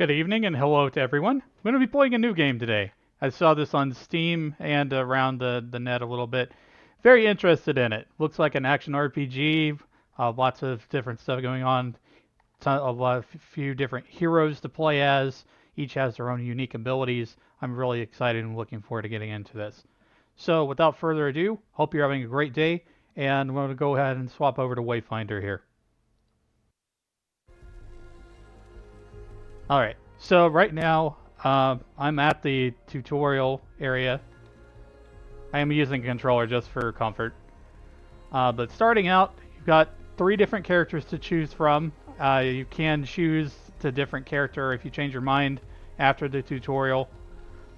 Good evening and hello to everyone. I'm going to be playing a new game today. I saw this on Steam and around the net a little bit. Very interested in it. Looks like an action RPG. Lots of different stuff going on. Few different heroes to play as. Each has their own unique abilities. I'm really excited and looking forward to getting into this. So without further ado, hope you're having a great day. And I'm going to go ahead and swap over to Wayfinder here. Alright, so right now I'm at the tutorial area. I am using a controller just for comfort. But starting out, you've got 3 different characters to choose from. You can choose to different character if you change your mind after the tutorial.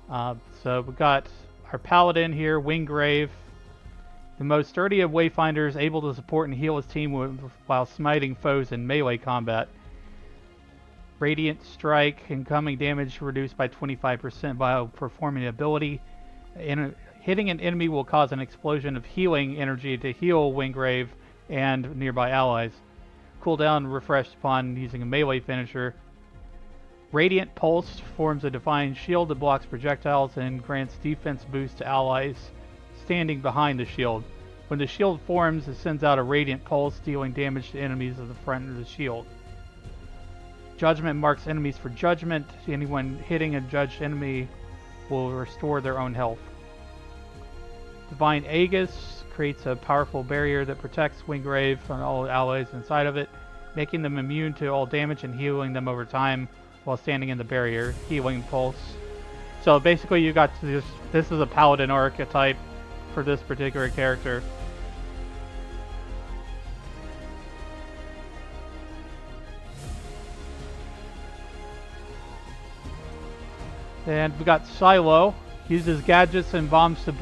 So we've got our paladin here, Wingrave. The most sturdy of Wayfinders, able to support and heal his team while smiting foes in melee combat. Radiant Strike, incoming damage reduced by 25% while performing an ability. Hitting an enemy will cause an explosion of healing energy to heal Wingrave and nearby allies. Cooldown refreshed upon using a melee finisher. Radiant Pulse forms a defined shield that blocks projectiles and grants defense boost to allies standing behind the shield. When the shield forms, it sends out a Radiant Pulse, dealing damage to enemies at the front of the shield. Judgment marks enemies for judgment. Anyone hitting a judged enemy will restore their own health. Divine Aegis creates a powerful barrier that protects Wingrave from all allies inside of it, making them immune to all damage and healing them over time while standing in the barrier. Healing Pulse. So basically you got this is a paladin archetype for this particular character. And we got Silo. Uses gadgets and bombs to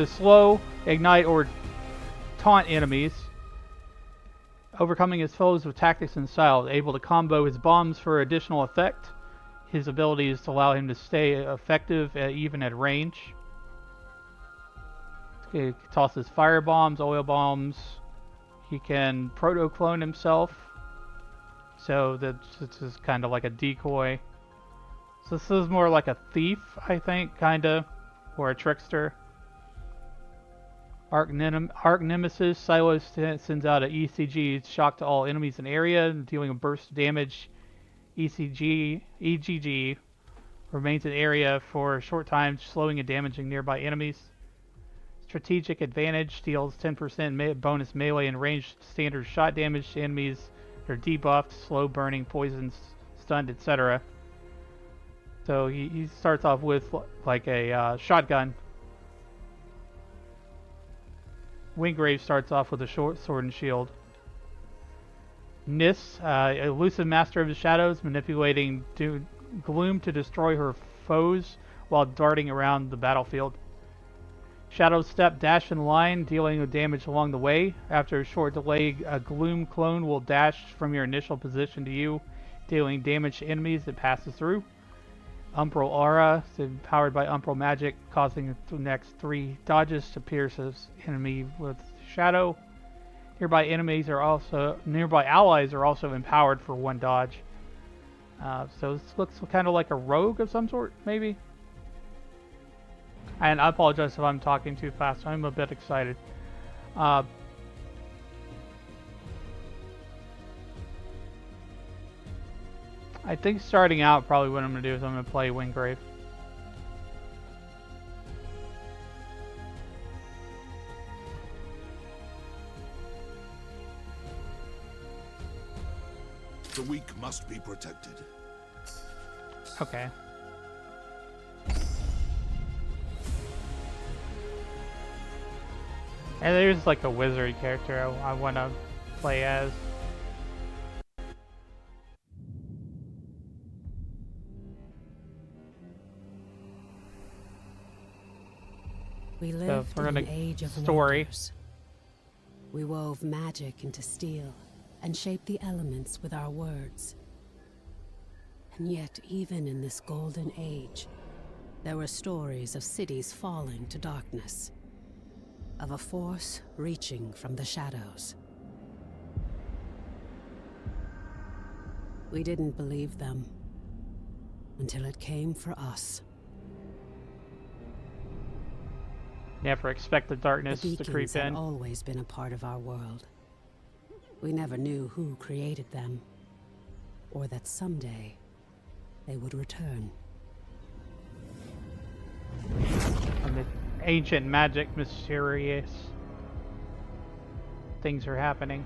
slow, ignite, or taunt enemies. Overcoming his foes with tactics and style. Able to combo his bombs for additional effect. His abilities to allow him to stay effective even at range. He tosses fire bombs, oil bombs. He can proto-clone himself. So that's just kind of like a decoy. So this is more like a thief, I think, kinda, or a trickster. Arc Nemesis, Silo sends out an ECG shock to all enemies in area, dealing a burst of damage. EGG remains in area for a short time, slowing and damaging nearby enemies. Strategic Advantage deals 10% bonus melee and ranged standard shot damage to enemies that are debuffed, slow burning, poisoned, stunned, etc. So he starts off with like a shotgun. Wingrave starts off with a short sword and shield. Nis, elusive master of the shadows, manipulating gloom to destroy her foes while darting around the battlefield. Shadow Step, dash in line, dealing damage along the way. After a short delay, a gloom clone will dash from your initial position to you, dealing damage to enemies that passes through. Umbral Aura, powered by Umbral Magic, causing the next 3 dodges to pierce his enemy with Shadow. Nearby allies are also empowered for 1 dodge. So this looks kind of like a rogue of some sort, maybe? And I apologize if I'm talking too fast, I'm a bit excited. I think starting out, probably what I'm going to do is I'm going to play Wingrave. The weak must be protected. Okay. And there's like a wizard character I want to play as. We lived in an age of wonders. We wove magic into steel and shaped the elements with our words. And yet, even in this golden age, there were stories of cities falling to darkness, of a force reaching from the shadows. We didn't believe them until it came for us. Never expect the darkness The to creep beacons had in. always been a part of our world. We never knew who created them, or that someday they would return. And the ancient magic, mysterious things are happening.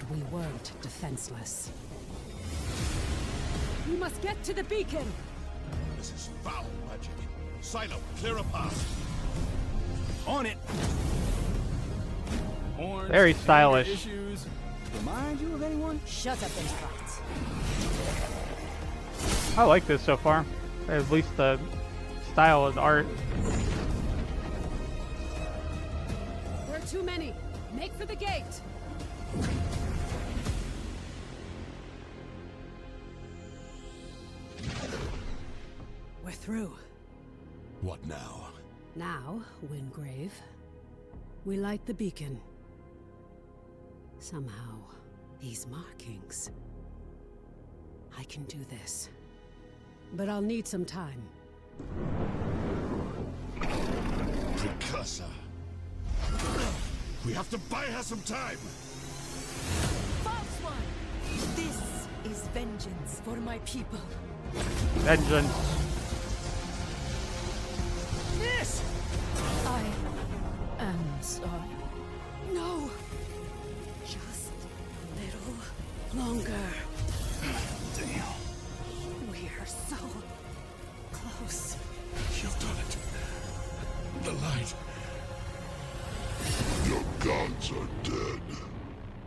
We weren't defenseless. We must get to the beacon! This is foul magic. Silo, clear a path. On it! Horns, Very stylish. Issues. Remind you of anyone? Shut up and fight. I like this so far. At least the style of the art. There are too many. Make for the gate. We're through. What now? Now, Wingrave, we light the beacon. Somehow, these markings. I can do this. But I'll need some time. Precursor. We have to buy her some time. False one! This is vengeance for my people. Vengeance. This! I am sorry. No! Just a little longer. Damn. We're so close. You've done it. The light. Your gods are dead.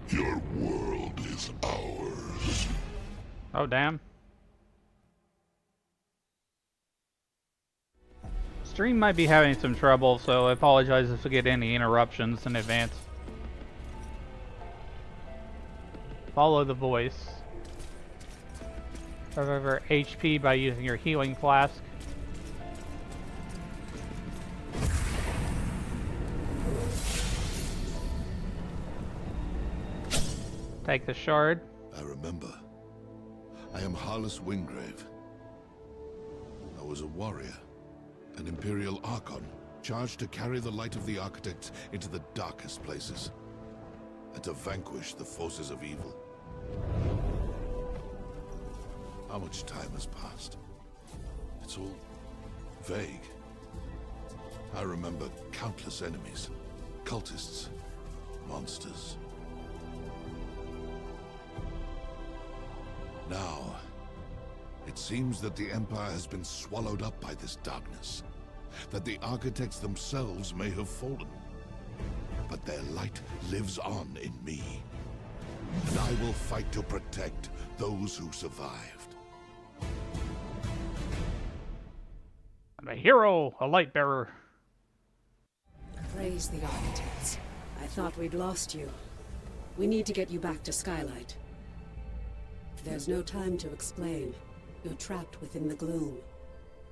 Your world is ours. Oh, damn. Stream might be having some trouble, so I apologize if we get any interruptions in advance. Follow the voice. Recover HP by using your healing flask. Take the shard. I remember. I am Harless Wingrave. I was a warrior, an Imperial Archon, charged to carry the light of the Architects into the darkest places, and to vanquish the forces of evil. How much time has passed? It's all vague. I remember countless enemies, cultists, monsters. Now, it seems that the Empire has been swallowed up by this darkness, that the Architects themselves may have fallen. But their light lives on in me, and I will fight to protect those who survived. I'm a hero, a light bearer. Praise the Architects. I thought we'd lost you. We need to get you back to Skylight. There's no time to explain. You're trapped within the gloom.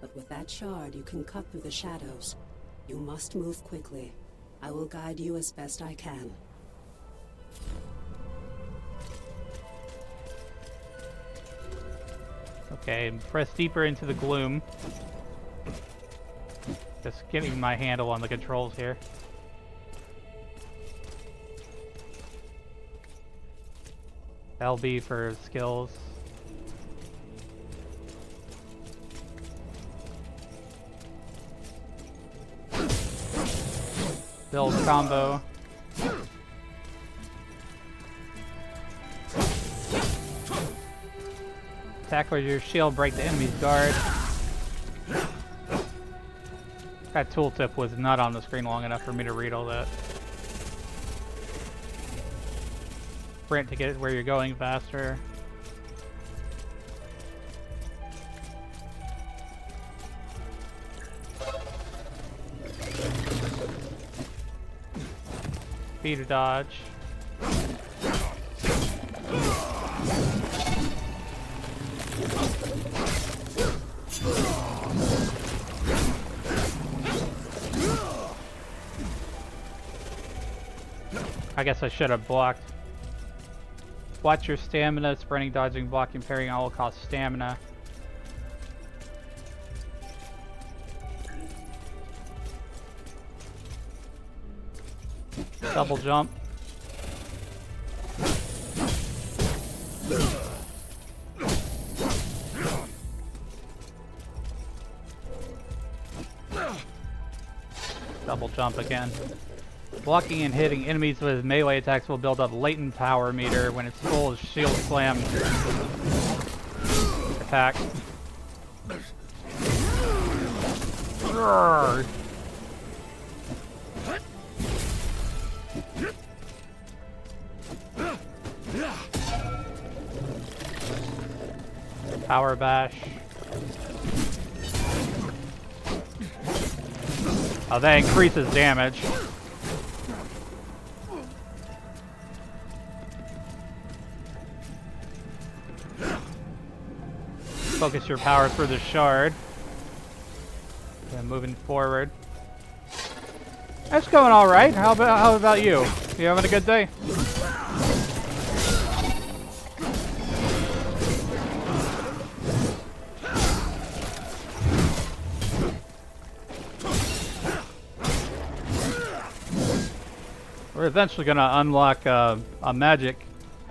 But with that shard, you can cut through the shadows. You must move quickly. I will guide you as best I can. Okay, press deeper into the gloom. Just getting my handle on the controls here. LB for skills. Build combo. Attack with your shield, break the enemy's guard. That tooltip was not on the screen long enough for me to read all that. Sprint to get where you're going faster. Speed to dodge. I guess I should have blocked. Watch your stamina, sprinting, dodging, blocking, parrying, all will cost stamina. Double jump. Double jump again. Blocking and hitting enemies with melee attacks will build up latent power meter when it's full shield slam attack. Roar. Power bash. Oh, that increases damage. Focus your power through the shard. Okay, moving forward. That's going all right. How about you? You having a good day? We're eventually going to unlock a magic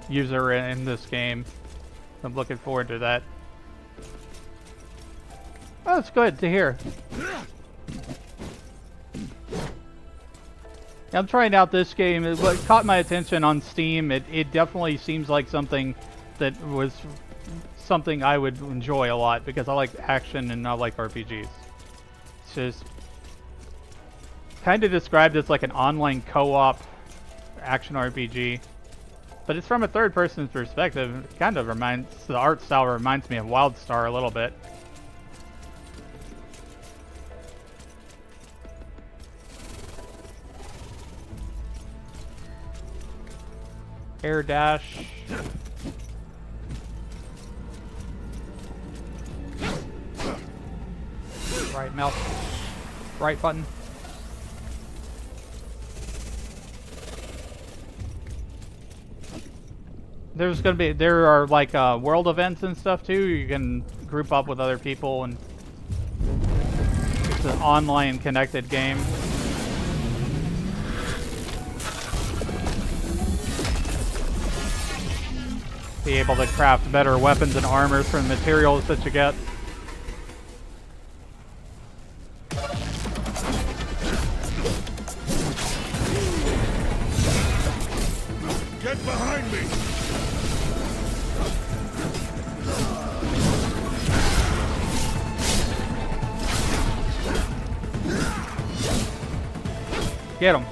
user in this game. I'm looking forward to that. Oh, that's good to hear. I'm trying out this game. It caught my attention on Steam. It definitely seems like something that was something I would enjoy a lot because I like action and I like RPGs. It's just kind of described as like an online co-op action RPG, but it's from a third-person perspective. It kind of the art style reminds me of WildStar a little bit. Air dash. Right mouse, right button. There are like world events and stuff too. You can group up with other people and it's an online connected game. Be able to craft better weapons and armor from the materials that you get. Get behind me! Get him.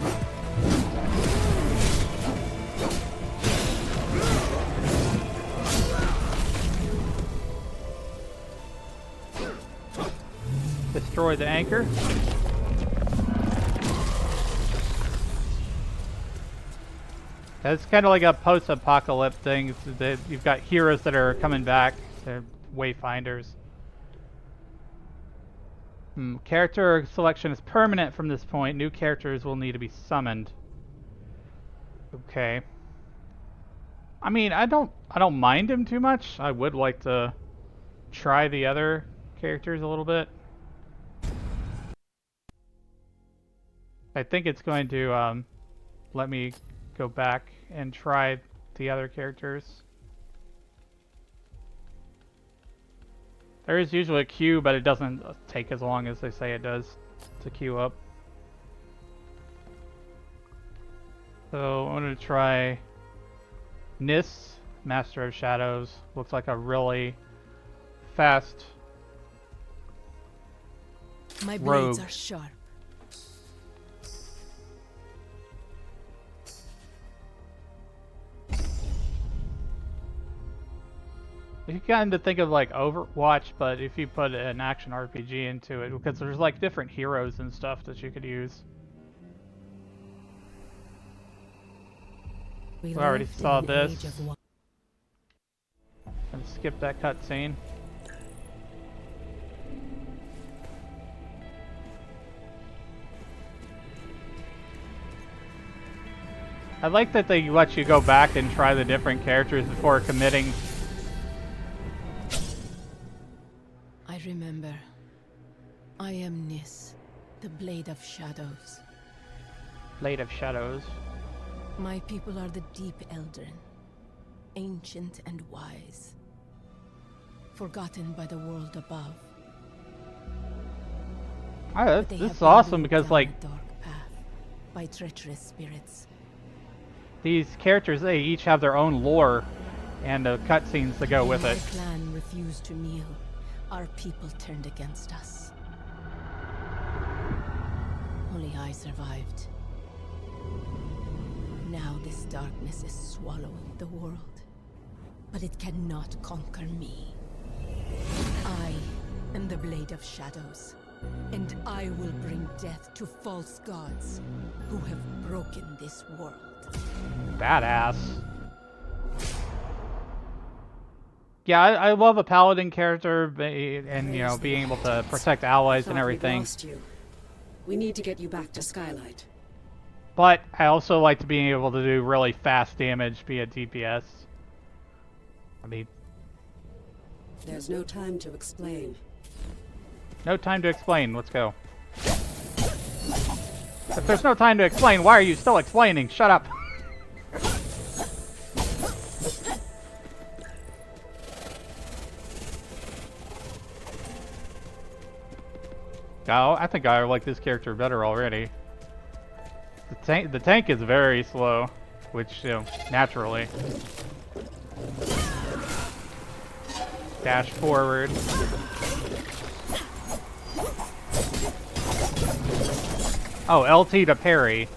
Destroy the anchor. It's kind of like a post-apocalypse thing. You've got heroes that are coming back. They're Wayfinders. Character selection is permanent from this point. New characters will need to be summoned. Okay. I mean, I don't mind him too much. I would like to try the other characters a little bit. I think it's going to let me go back and try the other characters. There is usually a queue, but it doesn't take as long as they say it does to queue up. So I'm going to try Nis, Master of Shadows. Looks like a really fast My rogue. blades are sharp. You kind of think of like Overwatch, but if you put an action RPG into it, because there's like different heroes and stuff that you could use. We already saw this. And skip that cutscene. I like that they let you go back and try the different characters before committing. I remember. I am Nis, the Blade of Shadows. Blade of Shadows. My people are the Deep Eldrin, ancient and wise, forgotten by the world above. This is awesome because, like, a dark path by treacherous spirits. These characters, they each have their own lore and cutscenes to go with When it. my clan refused to kneel, our people turned against us. Only I survived. Now this darkness is swallowing the world, but it cannot conquer me. I am the Blade of Shadows, and I will bring death to false gods who have broken this world. Badass. Yeah, I love a paladin character, and you know, being able to protect allies and everything. We need to get you back to Skylight. But I also like to being able to do really fast damage via DPS. I mean, There's no time to explain. no time to explain. Let's go. If there's no time to explain, why are you still explaining? Shut up. Oh, I think I like this character better already. The tank is very slow, which, you know, naturally. Dash forward. Oh, LT to parry.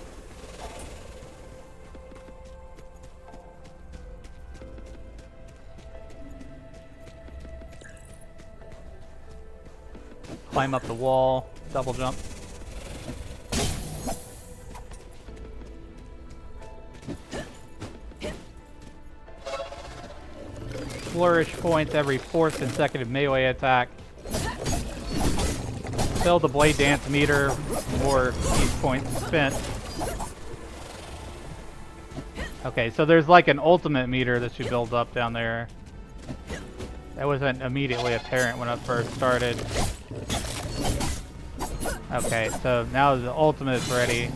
Climb up the wall, double jump. Flourish points every 4th consecutive melee attack. Fill the blade dance meter, more these points spent. Okay, so there's like an ultimate meter that you build up down there. That wasn't immediately apparent when I first started. Okay, so now the ultimate is ready.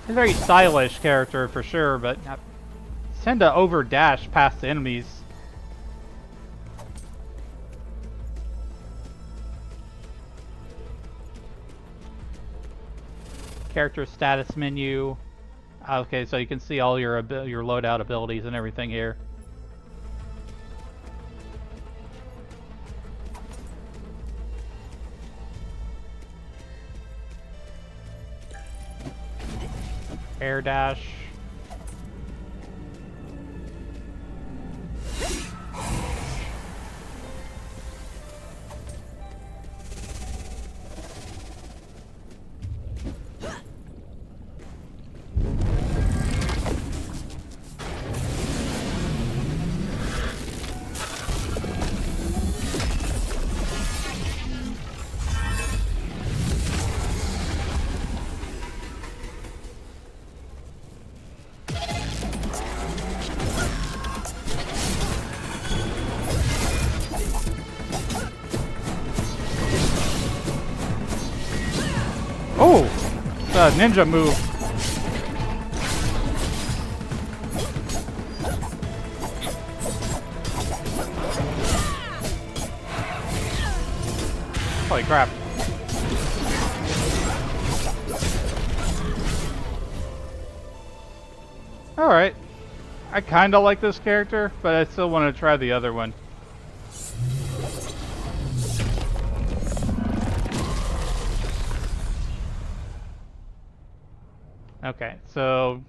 He's a very stylish character for sure, but I tend to over dash past the enemies. Character status menu. Okay, so you can see all your loadout abilities and everything here. Air dash. Oh! It's a ninja move. Holy crap. Alright. I kinda like this character, but I still want to try the other one. Okay, so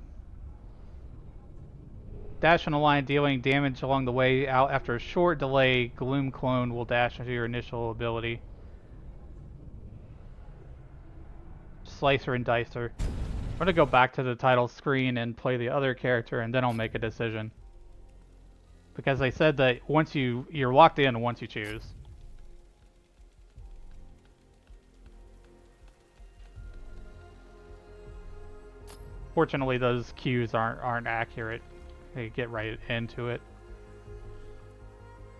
Dash on a line, dealing damage along the way out. After a short delay, Gloom Clone will dash into your initial ability. Slicer and Dicer. I'm gonna go back to the title screen and play the other character, and then I'll make a decision. Because they said that once you're locked in once you choose. Fortunately, those cues aren't accurate. They get right into it.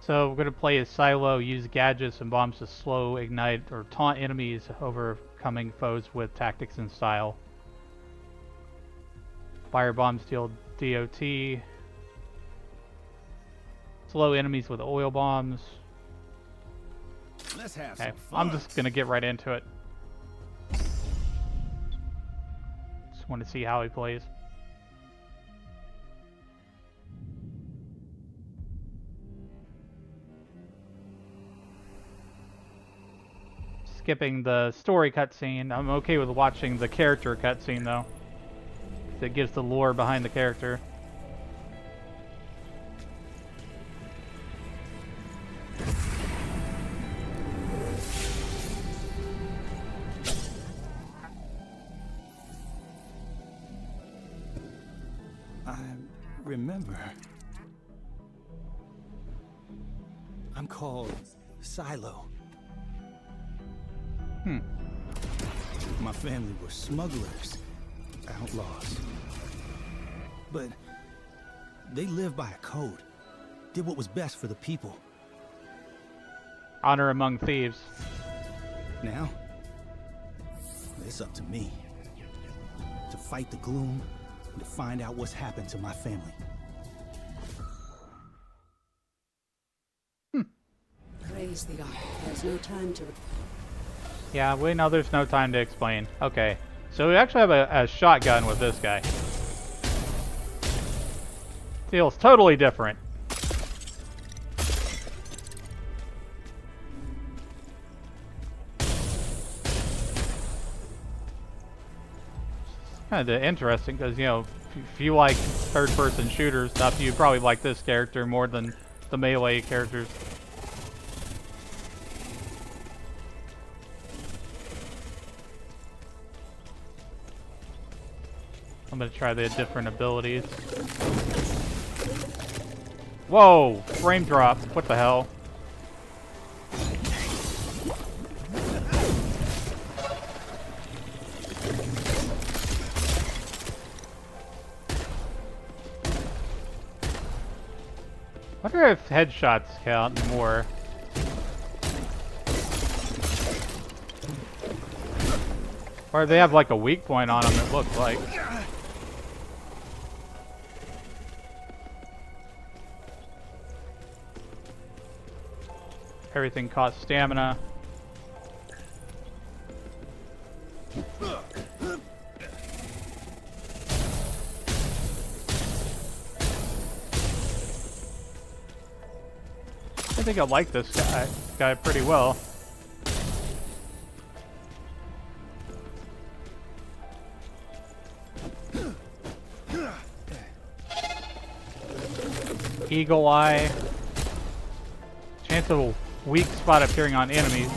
So we're gonna play as Silo, use gadgets and bombs to slow, ignite, or taunt enemies, overcoming foes with tactics and style. Fire bombs deal DOT. Slow enemies with oil bombs. Let's have Okay, some fun. I'm just gonna get right into it. Just want to see how he plays. Skipping the story cutscene. I'm okay with watching the character cutscene though. It gives the lore behind the character. I remember. I'm called Silo. My family were smugglers, outlaws. But they lived by a code, did what was best for the people. Honor among thieves. Now, it's up to me to fight the gloom and to find out what's happened to my family. Praise the Ark. There's no time to... Yeah, wait, no, there's no time to explain. Okay, so we actually have a shotgun with this guy. Feels totally different. Kind of interesting because, you know, if you like third-person shooter stuff, you probably like this character more than the melee characters. I'm gonna try the different abilities. Whoa! Frame drop. What the hell? I wonder if headshots count more. Or they have like a weak point on them, it looks like. Everything costs stamina. I think I like this guy pretty well. Eagle Eye. Chance of a weak spot appearing on enemies.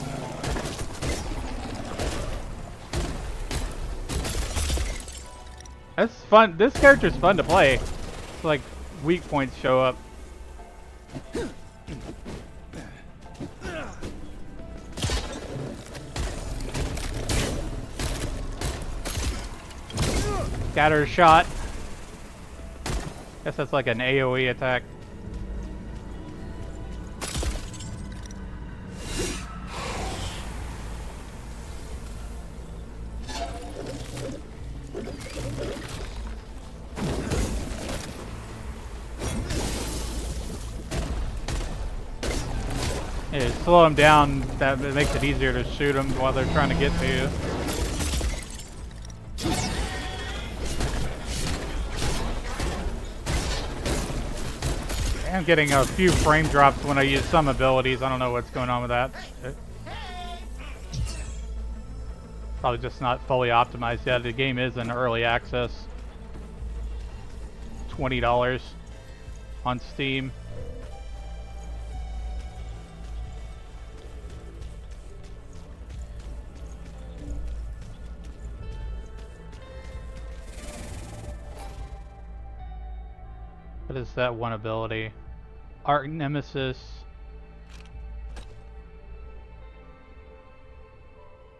That's fun. This character's fun to play. It's like weak points show up. Scatter shot. Guess that's like an AoE attack. Yeah, slow them down. That makes it easier to shoot them while they're trying to get to you. I'm getting a few frame drops when I use some abilities. I don't know what's going on with that. Probably just not fully optimized yet. The game is in early access. $20. on Steam. What is that one ability? Arch Nemesis.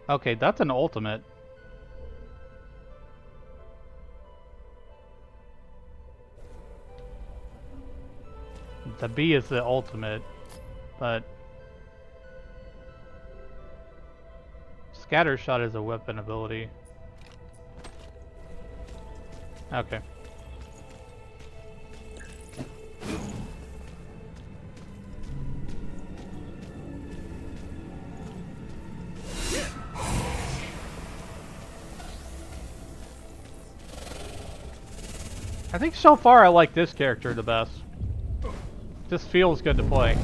Okay, that's an ultimate. The B is the ultimate, but Scatter Shot is a weapon ability. Okay. I think so far I like this character the best. Just feels good to play.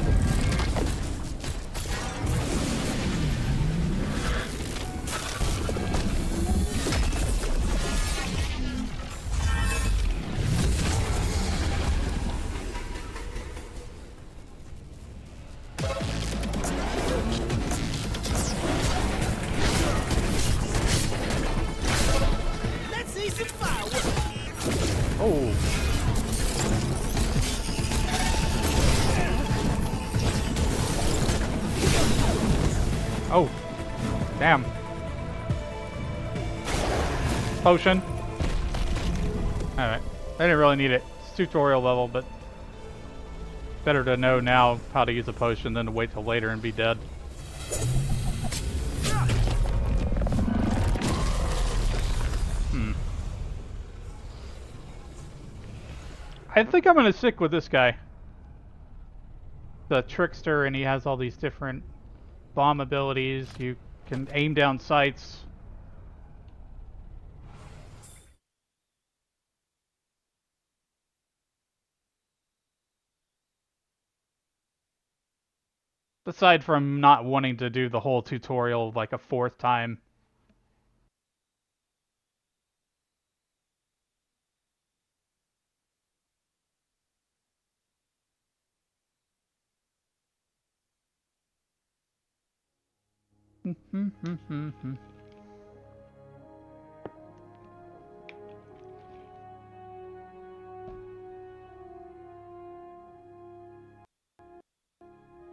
Let's see some fireworks. Oh. Oh. Damn. Potion. Alright. I didn't really need it. It's tutorial level, but better to know now how to use a potion than to wait till later and be dead. I think I'm gonna stick with this guy. The Trickster, and he has all these different bomb abilities. You can aim down sights. Aside from not wanting to do the whole tutorial like a fourth time.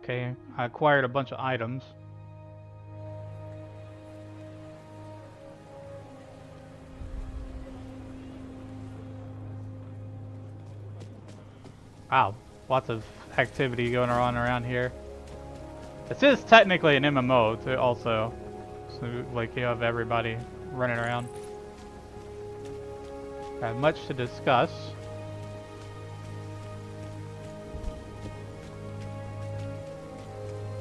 Okay, I acquired a bunch of items. Wow, lots of activity going on around here. This is technically an MMO too, also. So, like, you have everybody running around. Got much to discuss.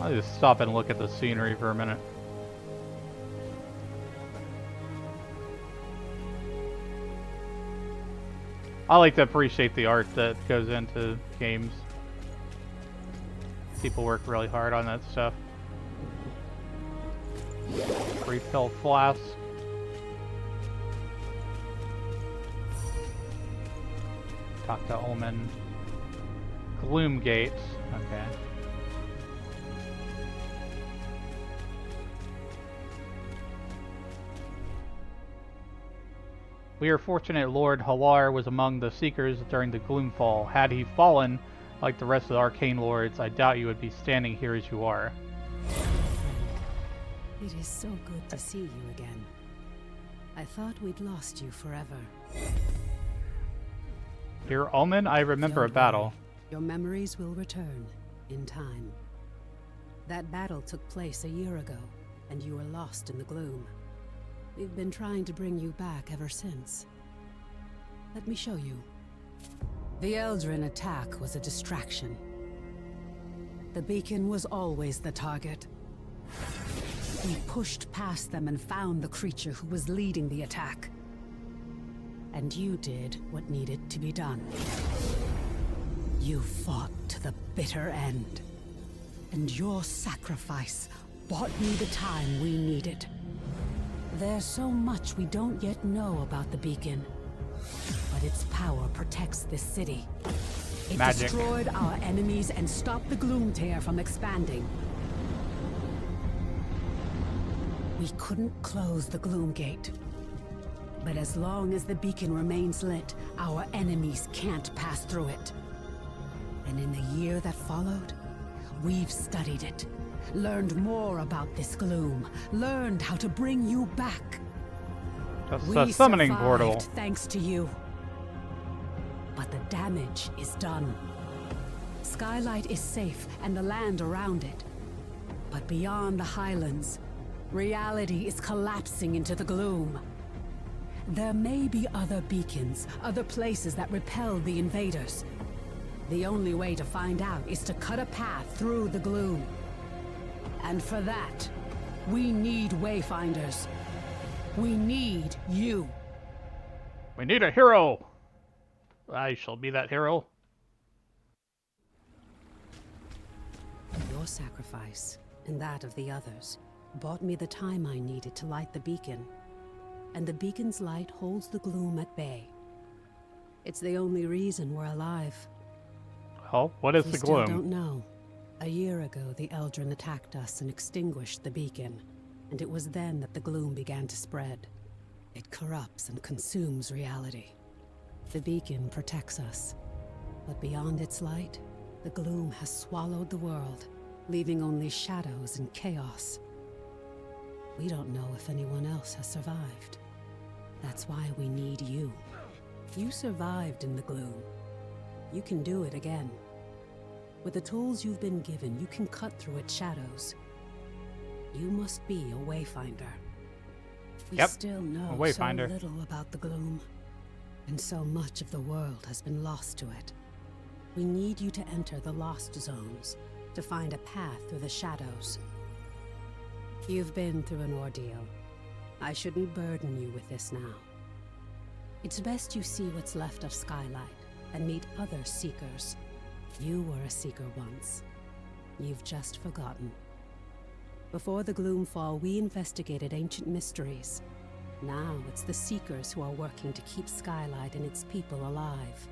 I'll just stop and look at the scenery for a minute. I like to appreciate the art that goes into games. People work really hard on that stuff. Refill flask. Talk to Omen. Gloom Gate. Okay. We are fortunate Lord Halar was among the Seekers during the Gloomfall. Had he fallen, like the rest of the Arcane Lords, I doubt you would be standing here as you are. It is so good to see you again. I thought we'd lost you forever. Dear Omen, I remember a battle. Your memories will return, in time. That battle took place a year ago, and you were lost in the gloom. We've been trying to bring you back ever since. Let me show you. The Eldrin attack was a distraction. The beacon was always the target. We pushed past them and found the creature who was leading the attack. And you did what needed to be done. You fought to the bitter end. And your sacrifice bought me the time we needed. There's so much we don't yet know about the beacon, but its power protects this city. It Magic. destroyed our enemies and stopped the gloom tear from expanding. We couldn't close the gloom gate. But as long as the beacon remains lit, our enemies can't pass through it. And in the year that followed, we've studied it, learned more about this gloom, learned how to bring you back. Just We a summoning survived portal. thanks to you. But the damage is done. Skylight is safe and the land around it. But beyond the highlands, reality is collapsing into the gloom. There may be other beacons, other places that repel the invaders. The only way to find out is to cut a path through the gloom. And for that, we need Wayfinders. We need you. We need a hero. I shall be that hero. Your sacrifice, and that of the others, bought me the time I needed to light the beacon. And the beacon's light holds the gloom at bay. It's the only reason we're alive. Oh, what is We the still gloom? don't know. A year ago, the Eldrin attacked us and extinguished the beacon. And it was then that the gloom began to spread. It corrupts and consumes reality. The beacon protects us. But beyond its light, the gloom has swallowed the world, leaving only shadows and chaos. We don't know if anyone else has survived. That's why we need you. You survived in the gloom. You can do it again. With the tools you've been given, you can cut through its shadows. You must be a Wayfinder. We Yep, still know a Wayfinder. so little about the gloom, and so much of the world has been lost to it. We need you to enter the Lost Zones, to find a path through the shadows. You've been through an ordeal. I shouldn't burden you with this now. It's best you see what's left of Skylight and meet other Seekers. You were a Seeker once. You've just forgotten. Before the Gloomfall, we investigated ancient mysteries. Now it's the Seekers who are working to keep Skylight and its people alive.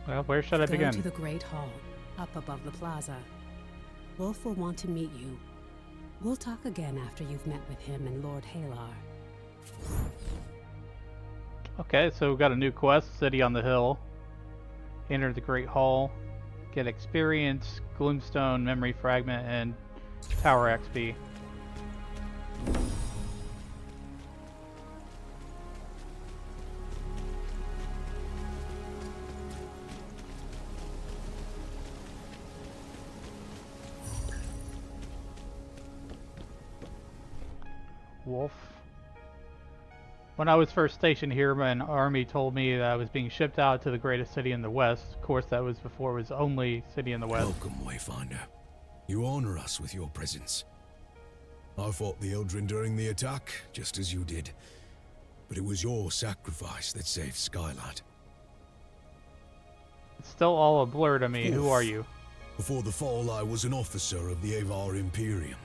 Well, where should I Go begin? to the Great Hall, up above the plaza. Wolf will want to meet you. We'll talk again after you've met with him and Lord Halar. Okay, so we've got a new quest, City on the Hill. Enter the Great Hall. Get experience, Gloomstone, Memory Fragment, and Tower XP. Wolf. When I was first stationed here, an army told me that I was being shipped out to the greatest city in the west. Of course, that was before it was the only city in the west. Welcome, Wayfinder. You honor us with your presence. I fought the Eldrin during the attack, just as you did. But it was your sacrifice that saved Skylight. It's still all a blur to me. Who are you? Before the fall, I was an officer of the Avar Imperium.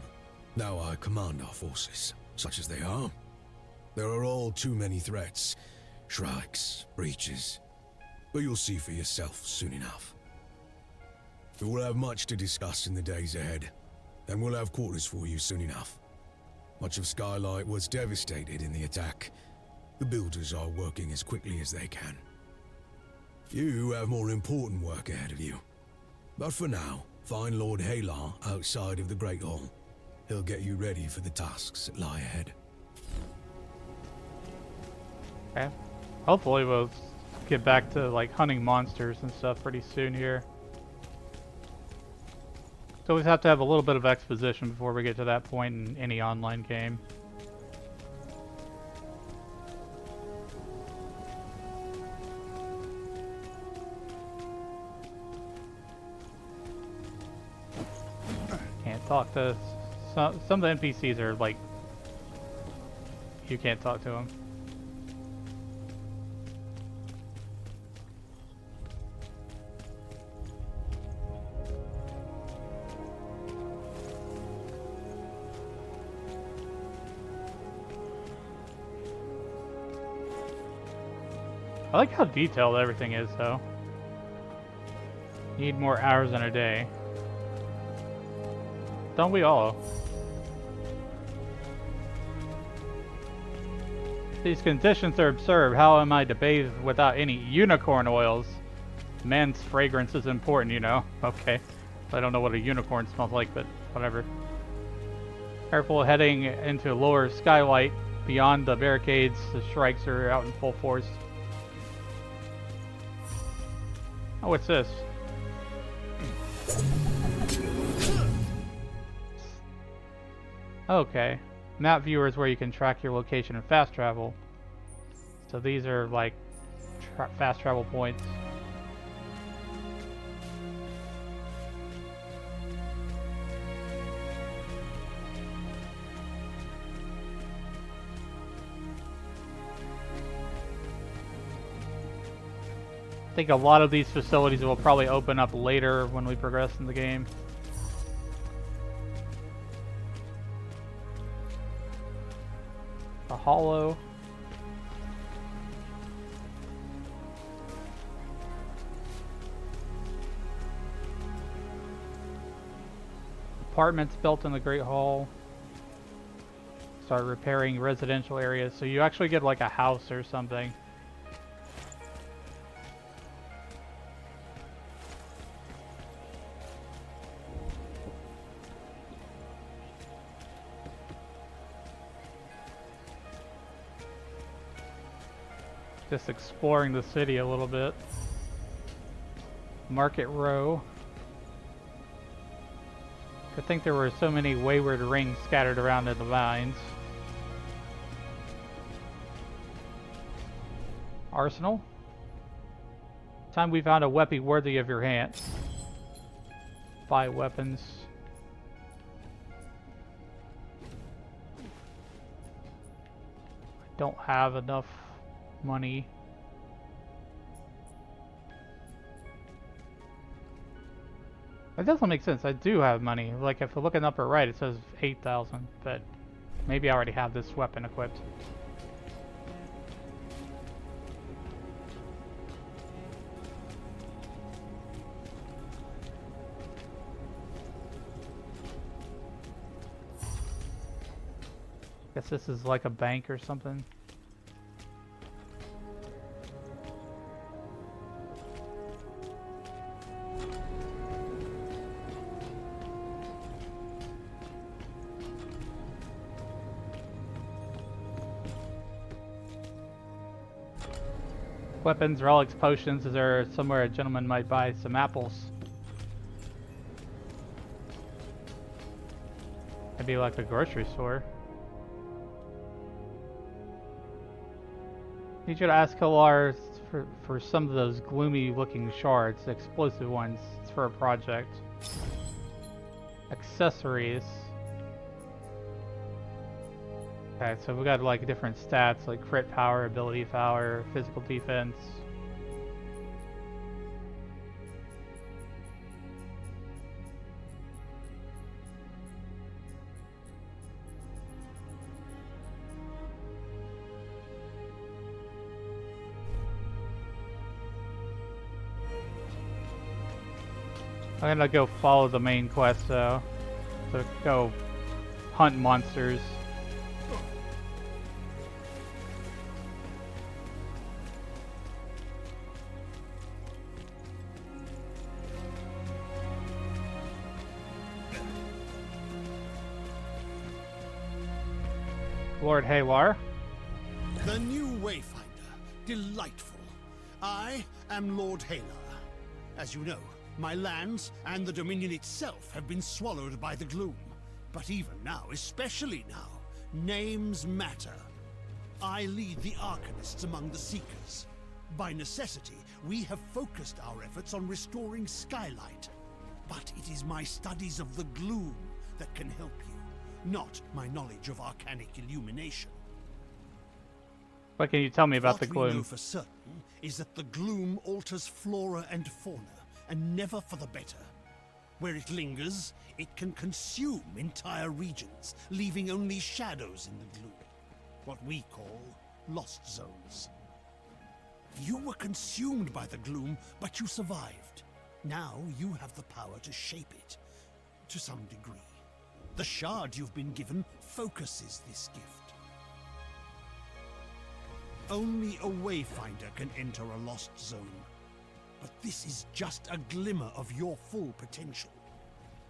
Now I command our forces, such as they are. There are all too many threats. Shrikes, breaches. But you'll see for yourself soon enough. We will have much to discuss in the days ahead, and we'll have quarters for you soon enough. Much of Skylight was devastated in the attack. The builders are working as quickly as they can. You have more important work ahead of you. But for now, find Lord Halar outside of the Great Hall. He'll get you ready for the tasks that lie ahead. Okay. Hopefully we'll get back to like hunting monsters and stuff pretty soon here. So we have to have a little bit of exposition before we get to that point in any online game. Can't talk to some of the NPCs are like you can't talk to them. I like how detailed everything is, though. Need more hours in a day. Don't we all? These conditions are absurd. How am I to bathe without any unicorn oils? Man's fragrance is important, you know. Okay. I don't know what a unicorn smells like, but whatever. Careful heading into lower skylight. Beyond the barricades, the Shrikes are out in full force. Oh, what's this? Okay. Map viewer is where you can track your location and fast travel. So these are like fast travel points. I think a lot of these facilities will probably open up later when we progress in the game. A hollow. Apartments built in the Great Hall. Start repairing residential areas. So you actually get like a house or something. Just exploring the city a little bit. Market Row. I think there were so many wayward rings scattered around in the mines. Arsenal. Time we found a weapon worthy of your hand. Buy weapons. I don't have enough money. That doesn't make sense. I do have money. Like if I look in the upper right, it says 8,000, but maybe I already have this weapon equipped. Guess this is like a bank or something. Weapons, relics, potions. Is there somewhere a gentleman might buy some apples? Maybe like a grocery store. Need you to ask Hilar for some of those gloomy looking shards, the explosive ones. It's for a project. Accessories. Okay, so we got like different stats like crit power, ability power, physical defense. I'm gonna go follow the main quest though. So go hunt monsters. Lord Halar. The new Wayfinder. Delightful. I am Lord Halar. As you know, my lands and the Dominion itself have been swallowed by the gloom. But even now, especially now, names matter. I lead the Arcanists among the Seekers. By necessity, we have focused our efforts on restoring Skylight. But it is my studies of the gloom that can help you, not my knowledge of arcanic illumination. What can you tell me about the gloom? What we know gloom? for certain is that the gloom alters flora and fauna, and never for the better. Where it lingers, it can consume entire regions, leaving only shadows in the gloom. What we call lost zones. You were consumed by the gloom, but you survived. Now you have the power to shape it, to some degree. The shard you've been given focuses this gift. Only a Wayfinder can enter a lost zone. But this is just a glimmer of your full potential.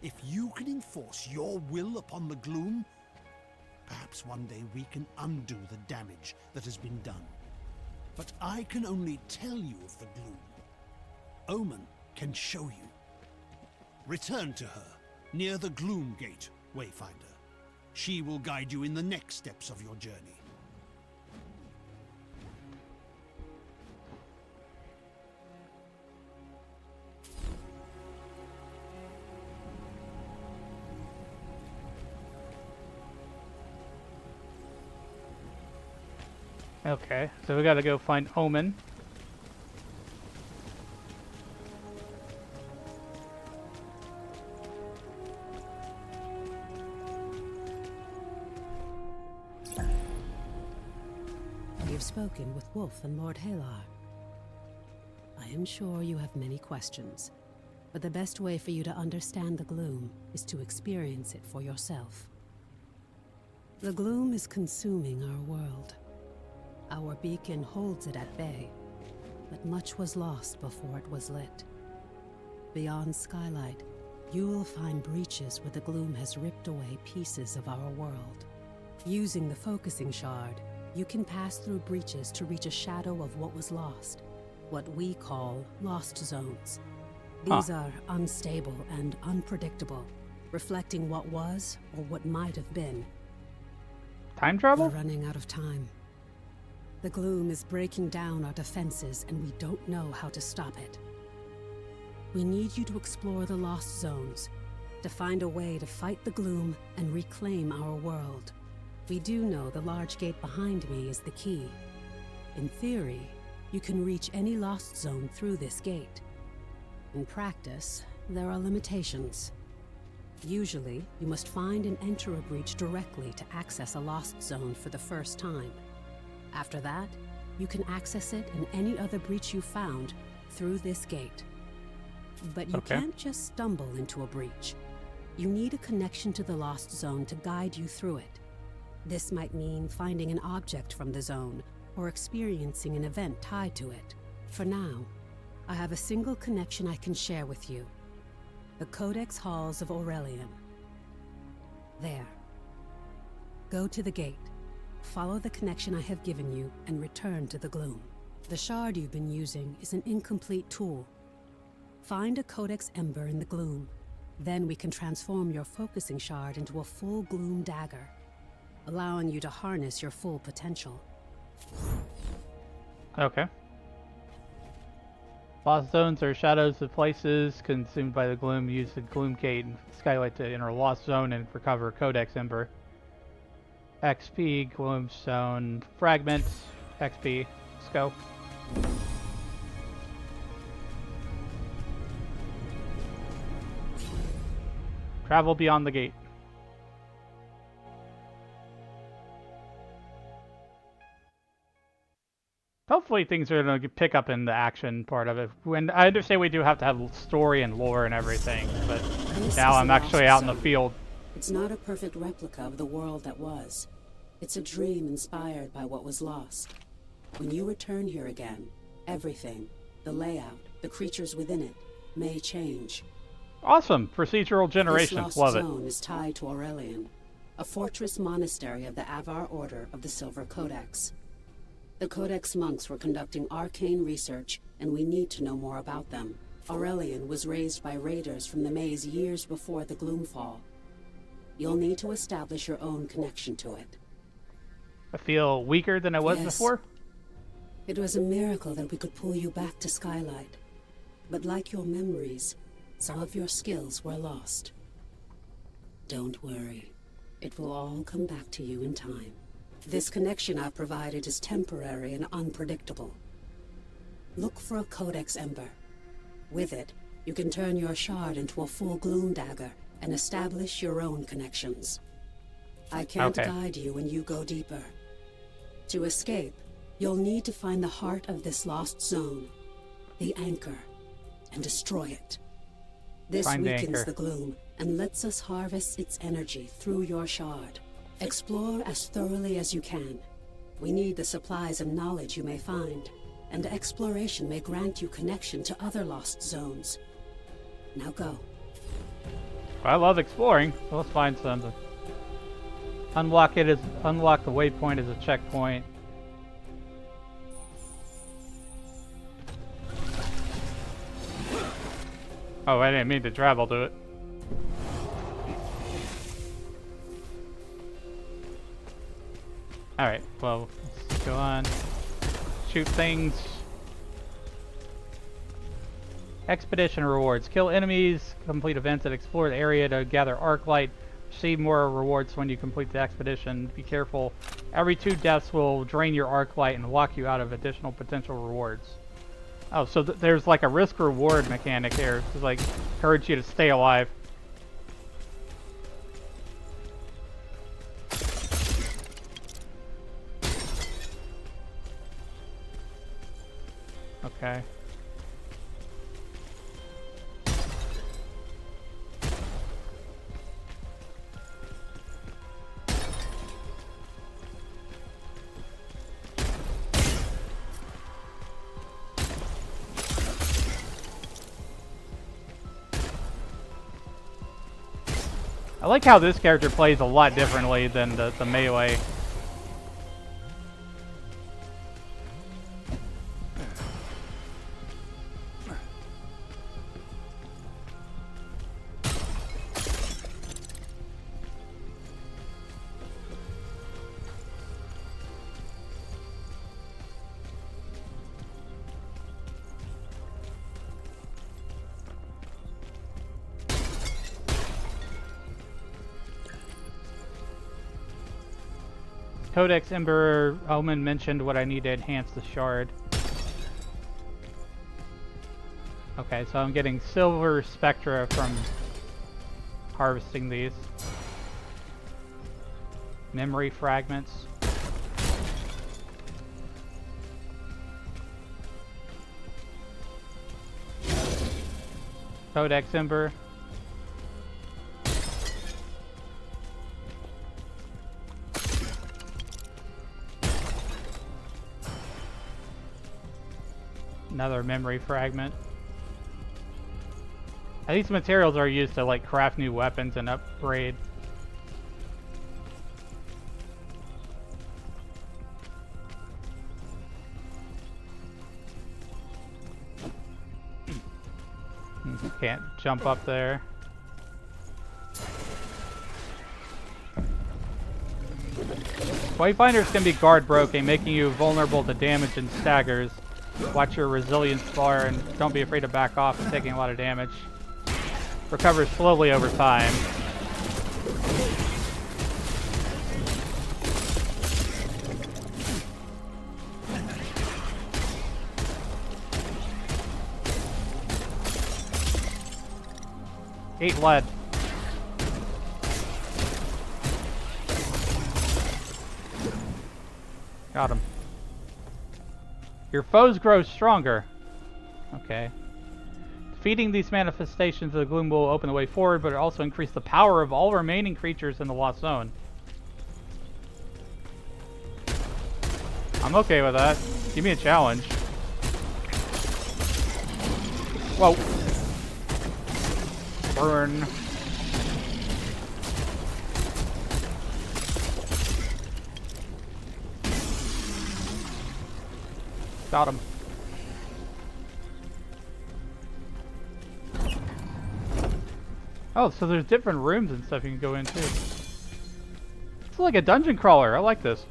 If you can enforce your will upon the gloom, perhaps one day we can undo the damage that has been done. But I can only tell you of the gloom. Omen can show you. Return to her, near the Gloom Gate, Wayfinder. She will guide you in the next steps of your journey. Okay, so we gotta go find Omen. You've spoken with Wolf and Lord Halar. I am sure you have many questions, but the best way for you to understand the gloom is to experience it for yourself. The gloom is consuming our world. Our beacon holds it at bay, but much was lost before it was lit. Beyond Skylight, you will find breaches where the gloom has ripped away pieces of our world. Using the focusing shard, you can pass through breaches to reach a shadow of what was lost, what we call lost zones. These are unstable and unpredictable, reflecting what was or what might have been. Time travel? We're running out of time. The gloom is breaking down our defenses, and we don't know how to stop it. We need you to explore the lost zones, to find a way to fight the gloom and reclaim our world. We do know the large gate behind me is the key. In theory, you can reach any lost zone through this gate. In practice, there are limitations. Usually, you must find and enter a breach directly to access a lost zone for the first time. After that, you can access it in any other breach you found through this gate. But you can't just stumble into a breach. You need a connection to the lost zone to guide you through it. This might mean finding an object from the zone, or experiencing an event tied to it. For now, I have a single connection I can share with you. The Codex Halls of Aurelian. There. Go to the gate, follow the connection I have given you, and return to the gloom. The shard you've been using is an incomplete tool. Find a Codex Ember in the gloom. Then we can transform your focusing shard into a full gloom dagger, allowing you to harness your full potential. Okay. Lost zones are shadows of places consumed by the gloom. Use the gloom gate and skylight to enter a lost zone and recover Codex Ember. XP, gloom zone, fragment, XP. Let's go. Travel beyond the gate. Hopefully things are going to pick up in the action part of it. When I understand we do have to have story and lore and everything, but now I'm actually out in the field. It's not a perfect replica of the world that was. It's a dream inspired by what was lost. When you return here again, everything, the layout, the creatures within it, may change. Awesome. Procedural generation. This Love lost it. zone is tied to Aurelian, a fortress monastery of the Avar Order of the Silver Codex. The Codex monks were conducting arcane research, and we need to know more about them. Aurelian was raised by raiders from the maze years before the Gloomfall. You'll need to establish your own connection to it. I feel weaker than I was Yes. before. It was a miracle that we could pull you back to Skylight. But like your memories, some of your skills were lost. Don't worry. It will all come back to you in time. This connection I've provided is temporary and unpredictable. Look for a Codex Ember. With it, you can turn your shard into a full gloom dagger and establish your own connections. I can't guide you when you go deeper. To escape, you'll need to find the heart of this lost zone, the anchor, and destroy it. This Find the weakens anchor. the gloom and lets us harvest its energy through your shard. Explore as thoroughly as you can. We need the supplies and knowledge you may find, and exploration may grant you connection to other lost zones. Now go. I love exploring, so let's find something. Unlock the waypoint as a checkpoint. Oh, I didn't mean to travel to it. Alright, well, let's go on. Shoot things. Expedition rewards. Kill enemies, complete events, and explore the area to gather arc light. Receive more rewards when you complete the expedition. Be careful. Every 2 deaths will drain your arc light and lock you out of additional potential rewards. Oh, so there's like a risk-reward mechanic here. It's like, encourage you to stay alive. Okay. I like how this character plays a lot differently than the melee. Codex Ember Omen mentioned what I need to enhance the shard. Okay, so I'm getting silver spectra from harvesting these. Memory fragments. Codex Ember. Another memory fragment. And these materials are used to like craft new weapons and upgrade. Can't jump up there. Wayfinders can be guard broken, making you vulnerable to damage and staggers. Watch your resilience bar and don't be afraid to back off if taking a lot of damage. Recovers slowly over time. Eight lead. Got him. Your foes grow stronger. Okay. Defeating these manifestations of the gloom will open the way forward, but it also increase the power of all remaining creatures in the Lost Zone. I'm okay with that. Give me a challenge. Whoa. Burn. Got him. Oh, so there's different rooms and stuff you can go into. It's like a dungeon crawler. I like this.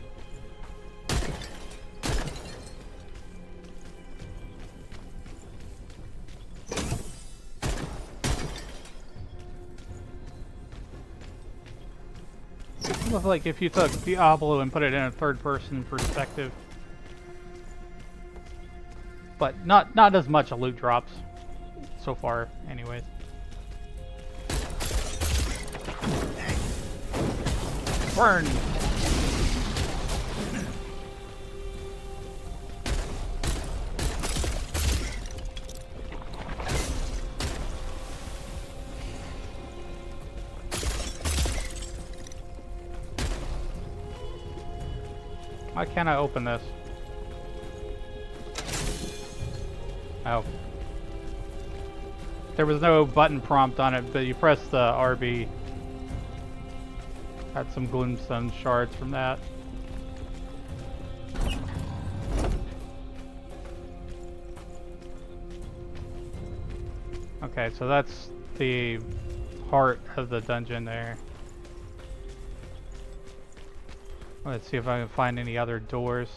It looks like if you took Diablo and put it in a third-person perspective. But not as much loot drops so far, anyways. Burn! Why can't I open this? Oh. There was no button prompt on it, but you press the RB. Got some gloomstone shards from that. Okay, so that's the heart of the dungeon there. Let's see if I can find any other doors.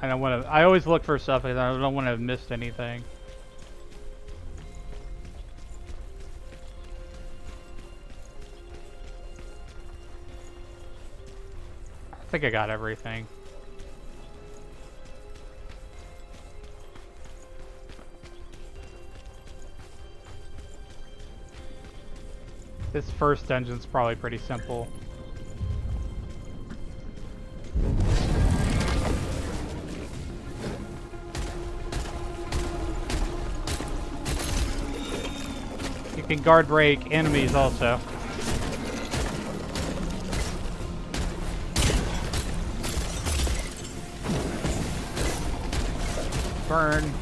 I don't want to. I always look for stuff because I don't want to have missed anything. I think I got everything. This first dungeon's probably pretty simple. You can guard break enemies also. Burn.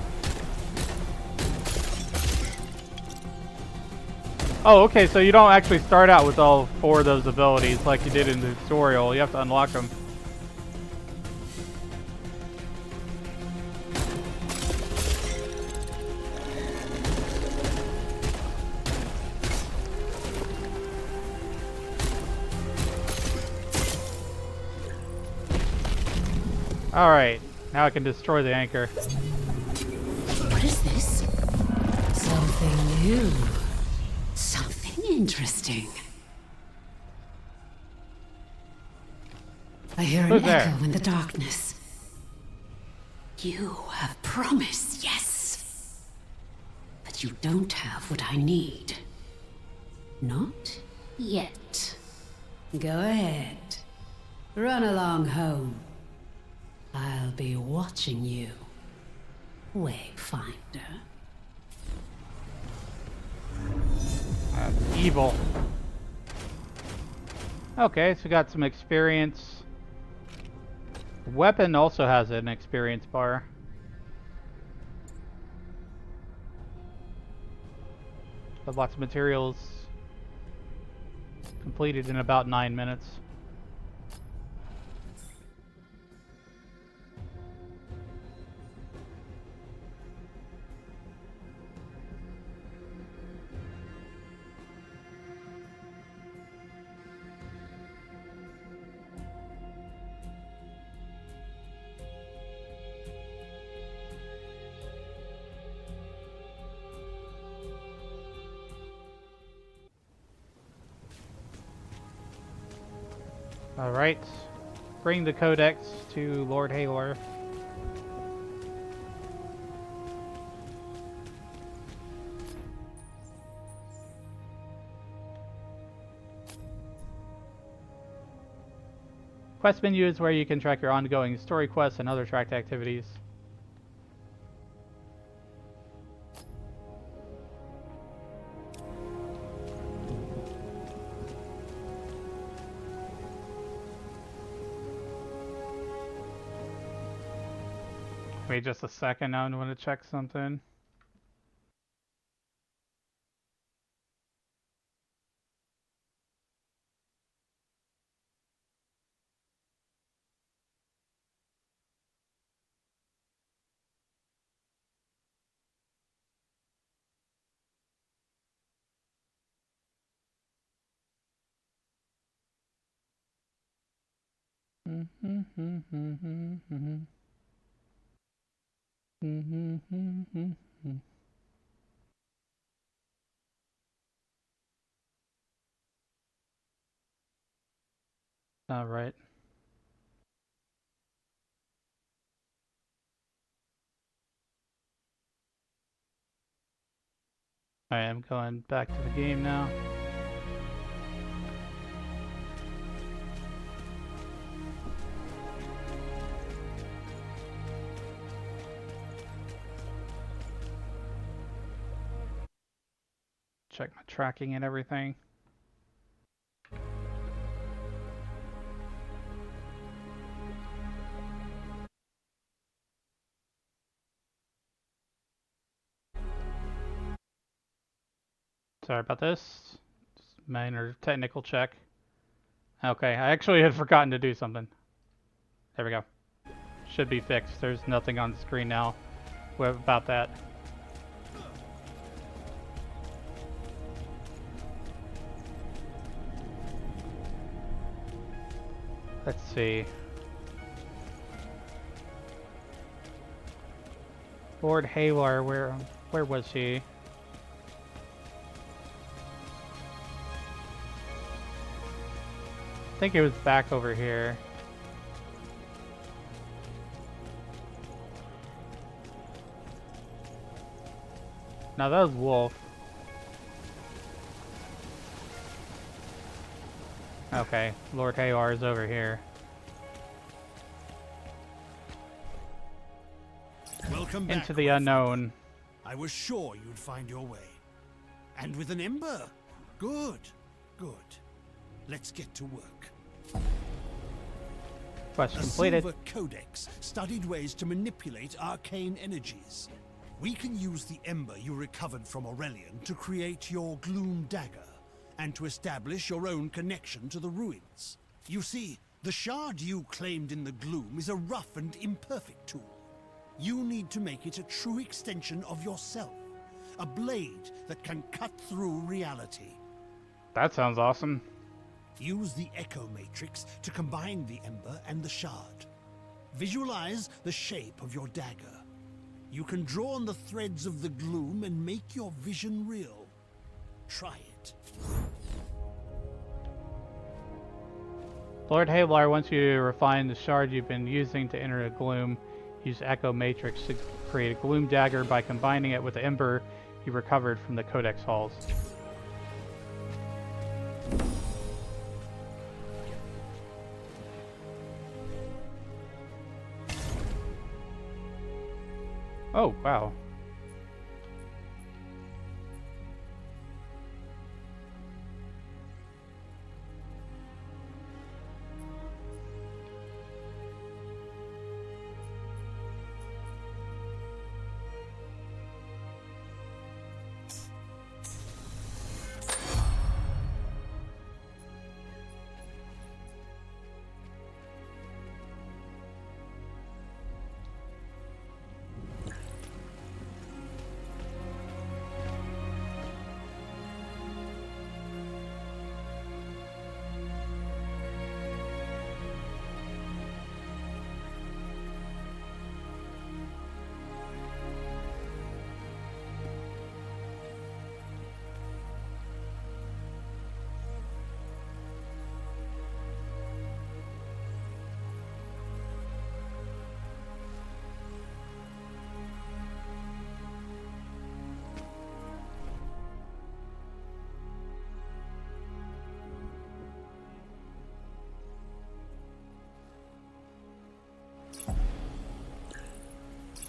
Oh, okay, so you don't actually start out with all 4 of those abilities like you did in the tutorial. You have to unlock them. Alright, now I can destroy the anchor. What is this? Something new. Something interesting. I hear Who's an there? echo in the darkness. You have promised, yes. But you don't have what I need. Not yet. Go ahead. Run along home. I'll be watching you, Wayfinder. Evil. Okay, so we got some experience. Weapon also has an experience bar. Got lots of materials. Completed in about 9 minutes. Alright. Bring the codex to Lord Haylor. Quest menu is where you can track your ongoing story quests and other tracked activities. Wait just a second, I want to check something. All right. I am going back to the game now. check my tracking and everything. Sorry about this. Just minor technical check. Okay, I actually had forgotten to do something. There we go. Should be fixed. There's nothing on the screen now about that. Let's see. Lord Halar, where was he? I think it was back over here. No, that was Wolf. Okay, Lord Halar is over here. Welcome back, Into the unknown. I was sure you'd find your way. And with an ember? Good, good. Let's get to work. Quest A completed. Silver Codex studied ways to manipulate arcane energies. We can use the ember you recovered from Aurelian to create your Gloom Dagger, and to establish your own connection to the ruins. You see, the shard you claimed in the Gloom is a rough and imperfect tool. You need to make it a true extension of yourself. A blade that can cut through reality. That sounds awesome. Use the Echo Matrix to combine the ember and the shard. Visualize the shape of your dagger. You can draw on the threads of the gloom and make your vision real. Try it. Lord Halar wants you to refine the shard you've been using to enter a gloom. Use Echo Matrix to create a gloom dagger by combining it with the ember you recovered from the Codex halls. Oh, wow.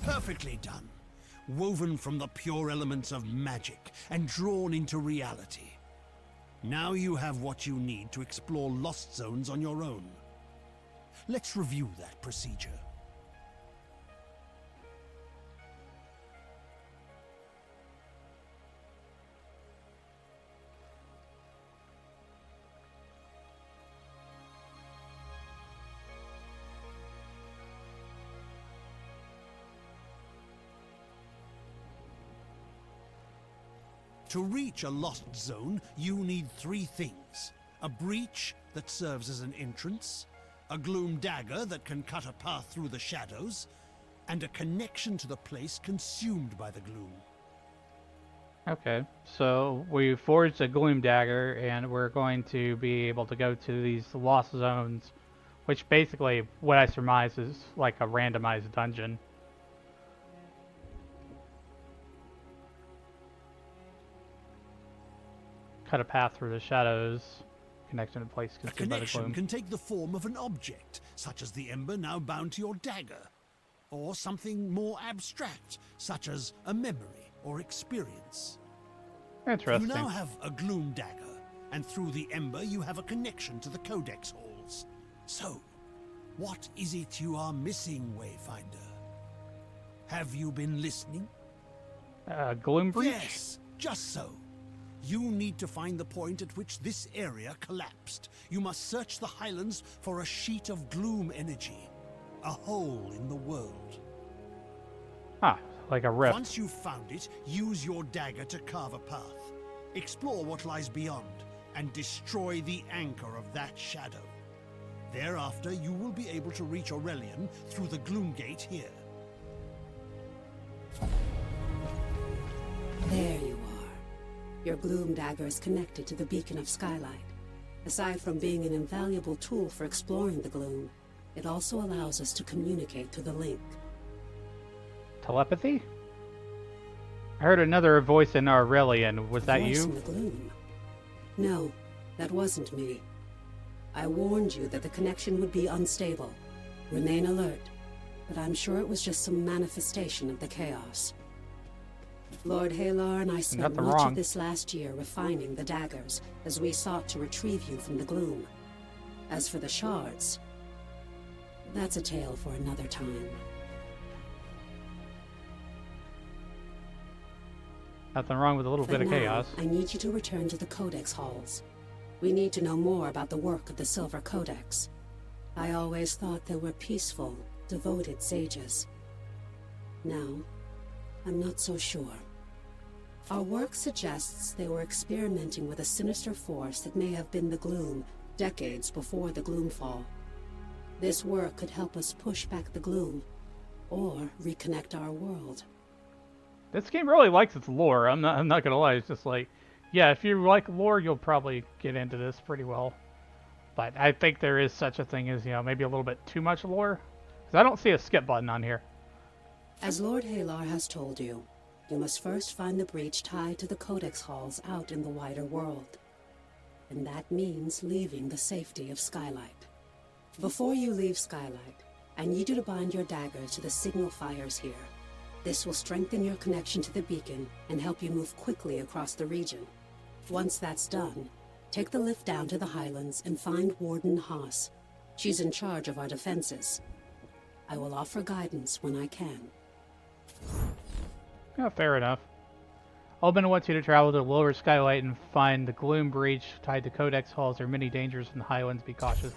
Perfectly done. Woven from the pure elements of magic and drawn into reality. Now you have what you need to explore lost zones on your own. Let's review that procedure. To reach a lost zone, you need 3 things. A breach that serves as an entrance, a gloom dagger that can cut a path through the shadows, and a connection to the place consumed by the gloom. Okay, so we forged a gloom dagger and we're going to be able to go to these lost zones, which basically, what I surmise, is like a randomized dungeon. Cut a path through the shadows, connection to place A consumed by the gloom. connection can take the form of an object, such as the ember now bound to your dagger, or something more abstract, such as a memory or experience. Interesting. You now have a gloom dagger, and through the ember you have a connection to the codex halls. So, what is it you are missing, Wayfinder? Have you been listening? Gloom breach? Yes, just so. You need to find the point at which this area collapsed. You must search the Highlands for a sheet of gloom energy. A hole in the world. Ah, like a rift. Once you've found it, use your dagger to carve a path. Explore what lies beyond, and destroy the anchor of that shadow. Thereafter, you will be able to reach Aurelian through the Gloom Gate here. There you are. Your gloom dagger is connected to the beacon of Skylight. Aside from being an invaluable tool for exploring the gloom, it also allows us to communicate through the link. Telepathy? I heard another voice in Aurelian. Was that Voice you? in the gloom? No, that wasn't me. I warned you that the connection would be unstable. Remain alert, but I'm sure it was just some manifestation of the chaos. Lord Halar and I spent much of this last year refining the daggers as we sought to retrieve you from the gloom. As for the shards, that's a tale for another time. Nothing wrong with a little bit of chaos. I need you to return to the Codex halls. We need to know more about the work of the Silver Codex. I always thought they were peaceful, devoted sages. Now, I'm not so sure. Our work suggests they were experimenting with a sinister force that may have been the Gloom, decades before the Gloomfall. This work could help us push back the Gloom, or reconnect our world. This game really likes its lore. I'm not gonna lie. It's just like, yeah, if you like lore, you'll probably get into this pretty well. But I think there is such a thing as, maybe a little bit too much lore. Because I don't see a skip button on here. As Lord Halar has told you, you must first find the breach tied to the Codex halls out in the wider world. And that means leaving the safety of Skylight. Before you leave Skylight, I need you to bind your daggers to the signal fires here. This will strengthen your connection to the beacon and help you move quickly across the region. Once that's done, take the lift down to the Highlands and find Warden Haas. She's in charge of our defenses. I will offer guidance when I can. Yeah, fair enough. Oben wants you to travel to Lower Skylight and find the Gloom Breach tied to Codex Halls. There are many dangers in the Highlands. Be cautious.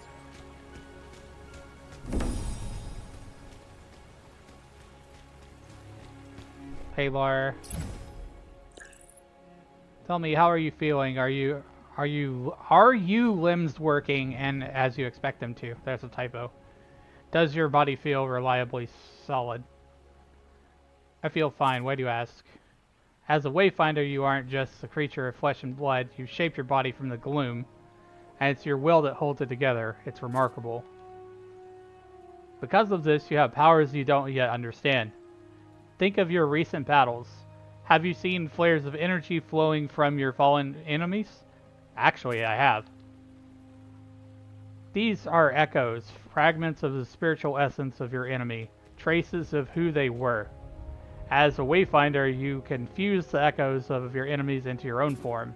Halar, tell me, how are you feeling? Are you limbs working and as you expect them to? That's a typo. Does your body feel reliably solid? I feel fine. Why do you ask? As a Wayfinder, you aren't just a creature of flesh and blood. You shape your body from the gloom, and it's your will that holds it together. It's remarkable. Because of this, you have powers you don't yet understand. Think of your recent battles. Have you seen flares of energy flowing from your fallen enemies? Actually, I have. These are echoes, fragments of the spiritual essence of your enemy, traces of who they were. As a Wayfinder, you can fuse the echoes of your enemies into your own form.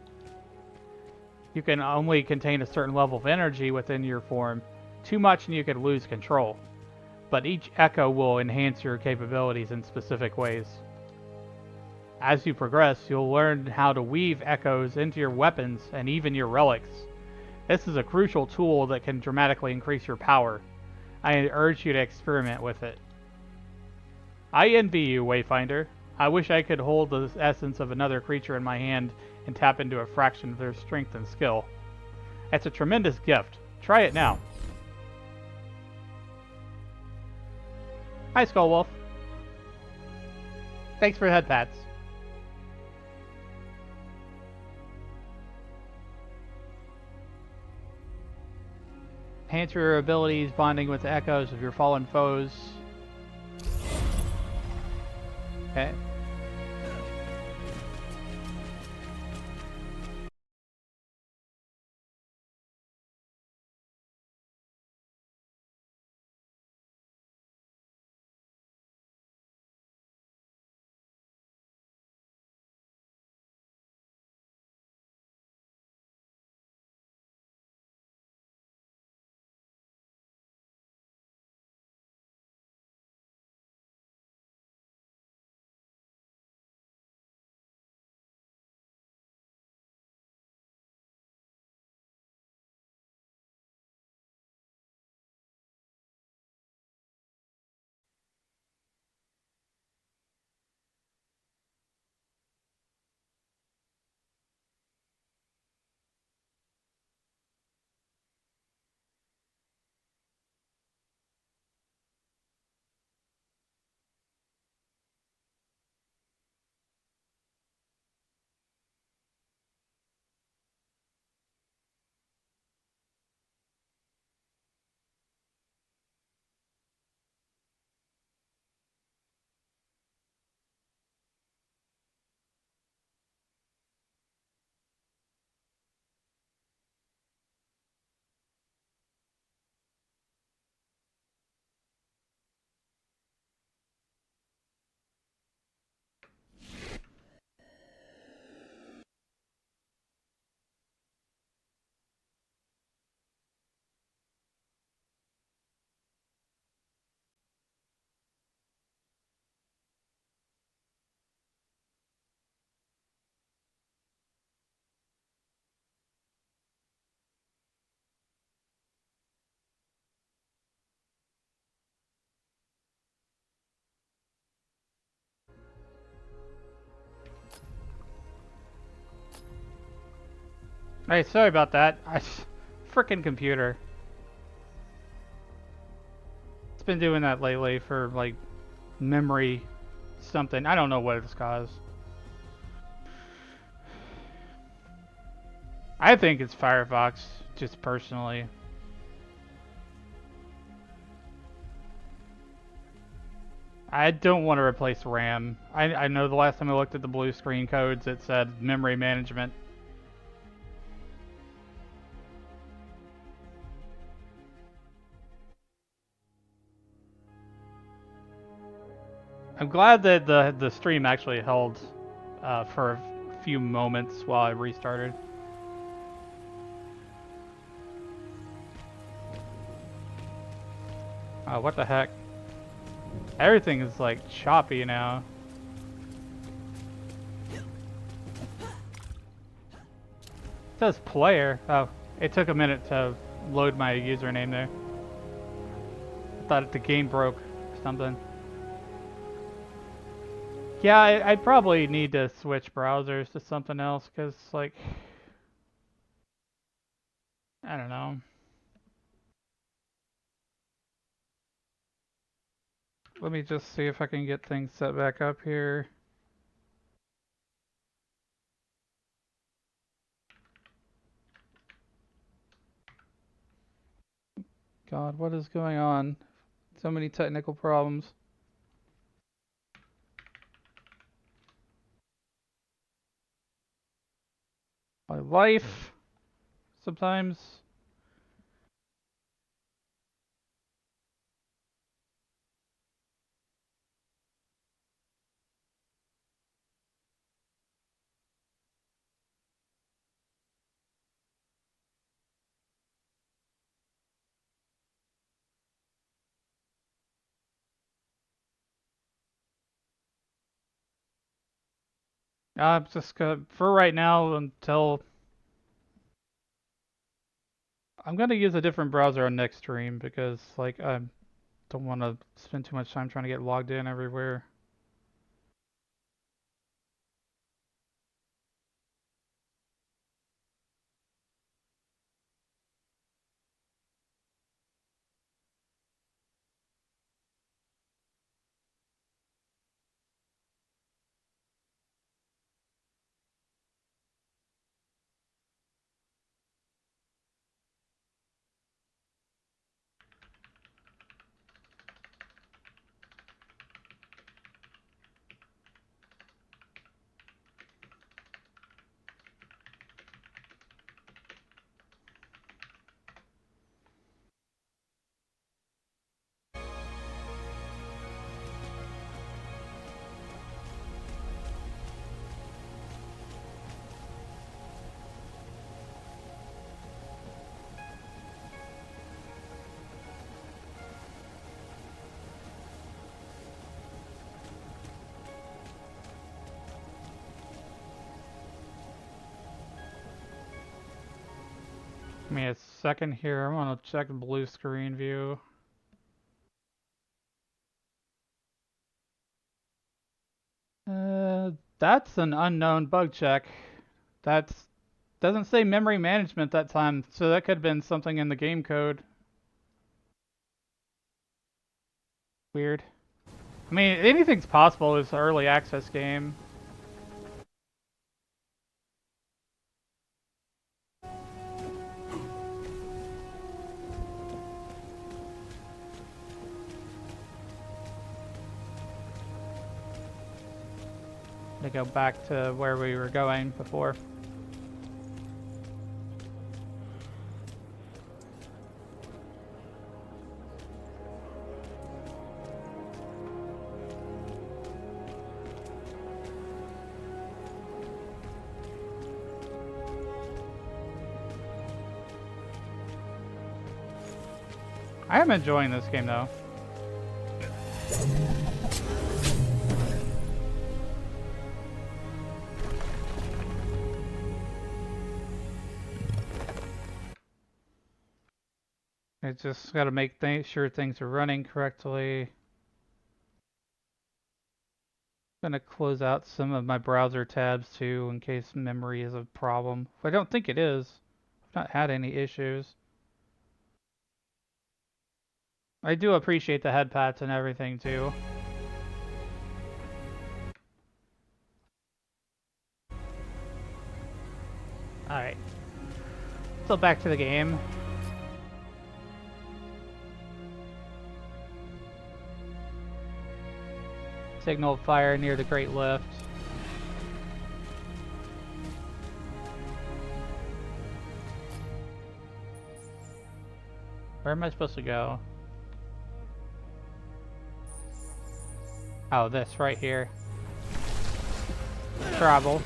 You can only contain a certain level of energy within your form. Too much and you could lose control. But each echo will enhance your capabilities in specific ways. As you progress, you'll learn how to weave echoes into your weapons and even your relics. This is a crucial tool that can dramatically increase your power. I urge you to experiment with it. I envy you, Wayfinder. I wish I could hold the essence of another creature in my hand and tap into a fraction of their strength and skill. It's a tremendous gift. Try it now. Hi, Skullwolf. Thanks for the head pats. Enhance your abilities, bonding with the echoes of your fallen foes. Okay. Hey, sorry about that. Frickin' computer. It's been doing that lately for like memory something. I don't know what it's caused. I think it's Firefox, just personally. I don't want to replace RAM. I know the last time I looked at the blue screen codes, it said memory management. I'm glad that the stream actually held for a few moments while I restarted. What the heck? Everything is like choppy now. It says player. Oh, it took a minute to load my username there. I thought the game broke or something. Yeah, I'd probably need to switch browsers to something else because, like, I don't know. Let me just see if I can get things set back up here. God, what is going on? So many technical problems. My life, sometimes. I'm just gonna, for right now, until I'm gonna use a different browser on next stream because, like, I don't want to spend too much time trying to get logged in everywhere. Give me a second here. I'm gonna check the blue screen view. That's an unknown bug check. That's doesn't say memory management that time, so that could have been something in the game code. Weird. I mean, anything's possible. It's an early access game. To go back to where we were going before. I am enjoying this game though. I just got to make sure things are running correctly. Gonna close out some of my browser tabs too in case memory is a problem. I don't think it is. I've not had any issues. I do appreciate the head pats and everything too. Alright. So back to the game. Signal fire near the Great Lift. Where am I supposed to go? Oh, this right here. Travel.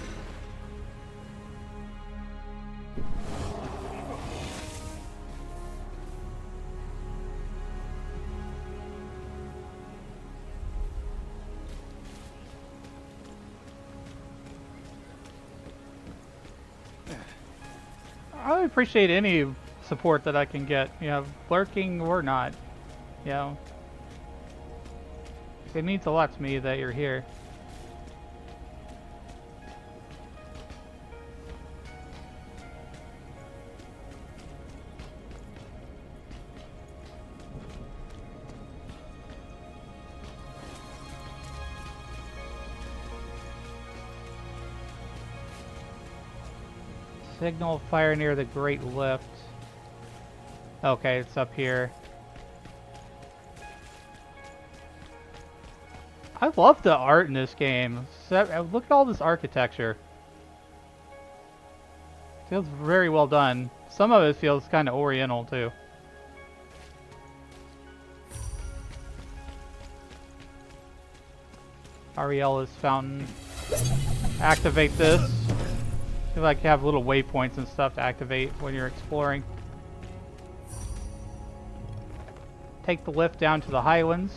I appreciate any support that I can get, you know, lurking or not, you know. It means a lot to me that you're here. Signal fire near the Great Lift. Okay, it's up here. I love the art in this game. Look at all this architecture. Feels very well done. Some of it feels kind of oriental too. Ariela's fountain. Activate this. I feel like you have little waypoints and stuff to activate when you're exploring. Take the lift down to the Highlands.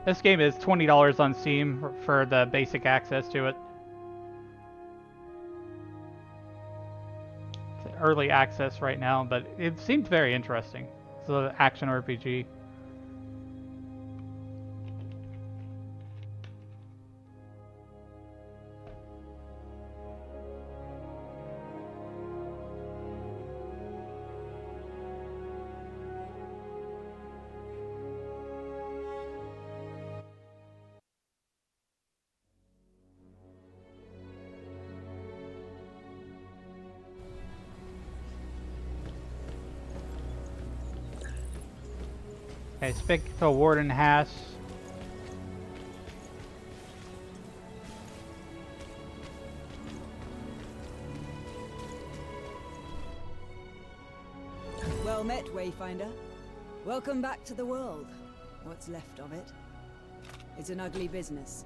This game is $20 on Steam for the basic access to it. It's early access right now, but it seems very interesting. It's an action RPG. Okay, speak to Warden Haas. Well met, Wayfinder. Welcome back to the world. What's left of it. It's an ugly business.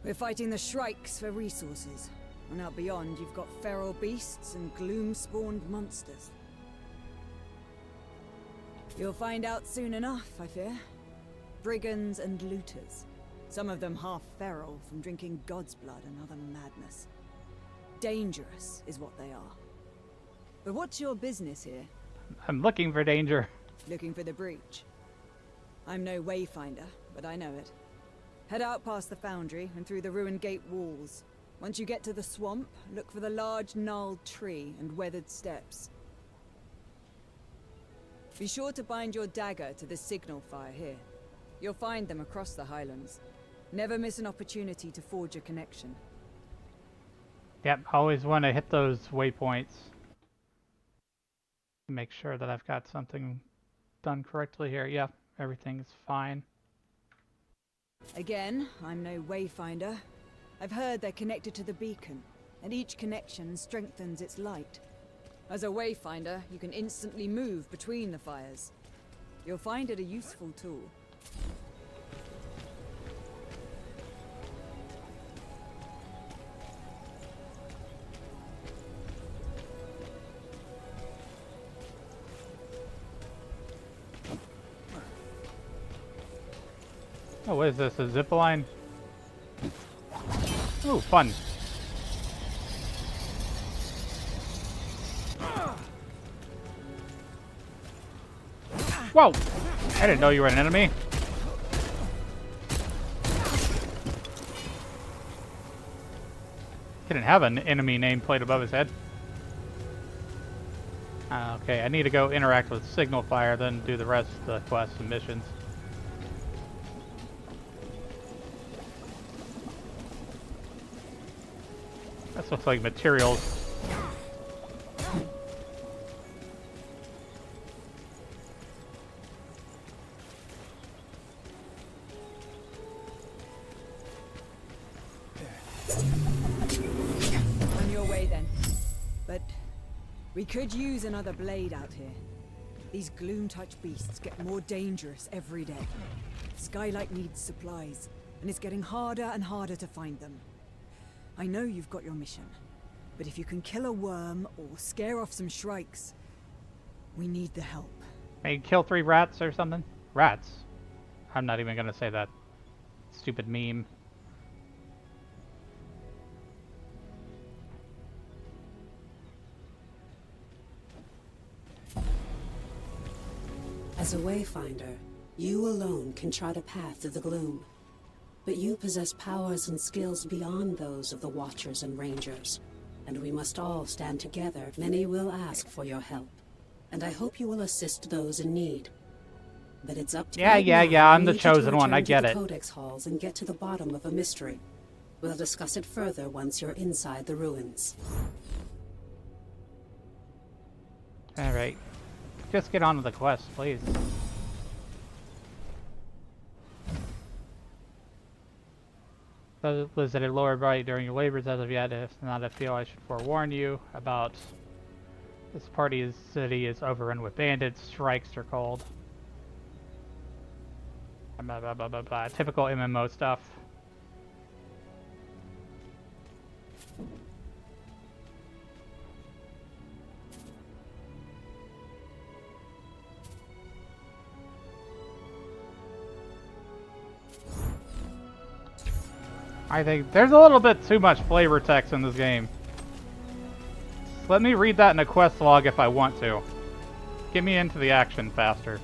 We're fighting the Shrikes for resources. And out beyond, you've got feral beasts and gloom-spawned monsters. You'll find out soon enough, I fear. Brigands and looters. Some of them half feral from drinking God's blood and other madness. Dangerous is what they are. But what's your business here? I'm looking for danger. Looking for the breach. I'm no Wayfinder, but I know it. Head out past the foundry and through the ruined gate walls. Once you get to the swamp, look for the large gnarled tree and weathered steps. Be sure to bind your dagger to the signal fire here. You'll find them across the Highlands. Never miss an opportunity to forge a connection. Yep, I always want to hit those waypoints. Make sure that I've got something done correctly here. Yeah, everything's fine. Again, I'm no Wayfinder. I've heard they're connected to the beacon, and each connection strengthens its light. As a Wayfinder, you can instantly move between the fires. You'll find it a useful tool. Oh, what is this? A zip line? Ooh, fun. Whoa! I didn't know you were an enemy. Didn't have an enemy nameplate above his head. Okay, I need to go interact with Signal Fire, then do the rest of the quests and missions. That looks like materials. On your way then. But we could use another blade out here. These gloom-touch beasts get more dangerous every day. Skylight needs supplies, and it's getting harder and harder to find them. I know you've got your mission, but if you can kill a worm or scare off some shrikes, we need the help. Maybe kill 3 rats or something? Rats? I'm not even gonna say that stupid meme. As a Wayfinder, you alone can chart a path through the gloom. But you possess powers and skills beyond those of the Watchers and Rangers. And we must all stand together. Many will ask for your help. And I hope you will assist those in need. But it's up to you. Yeah, I'm the chosen one, I get it. Codex halls and get to the bottom of a mystery. We'll discuss it further once you're inside the ruins. Alright. Just get on with the quest, please. Visited Lower Bright during your labors as of yet. If not, I feel I should forewarn you about this party's city is overrun with bandits. Strikes are called. Blah, blah, blah, blah, blah. Typical MMO stuff. I think there's a little bit too much flavor text in this game. Let me read that in a quest log if I want to. Get me into the action faster.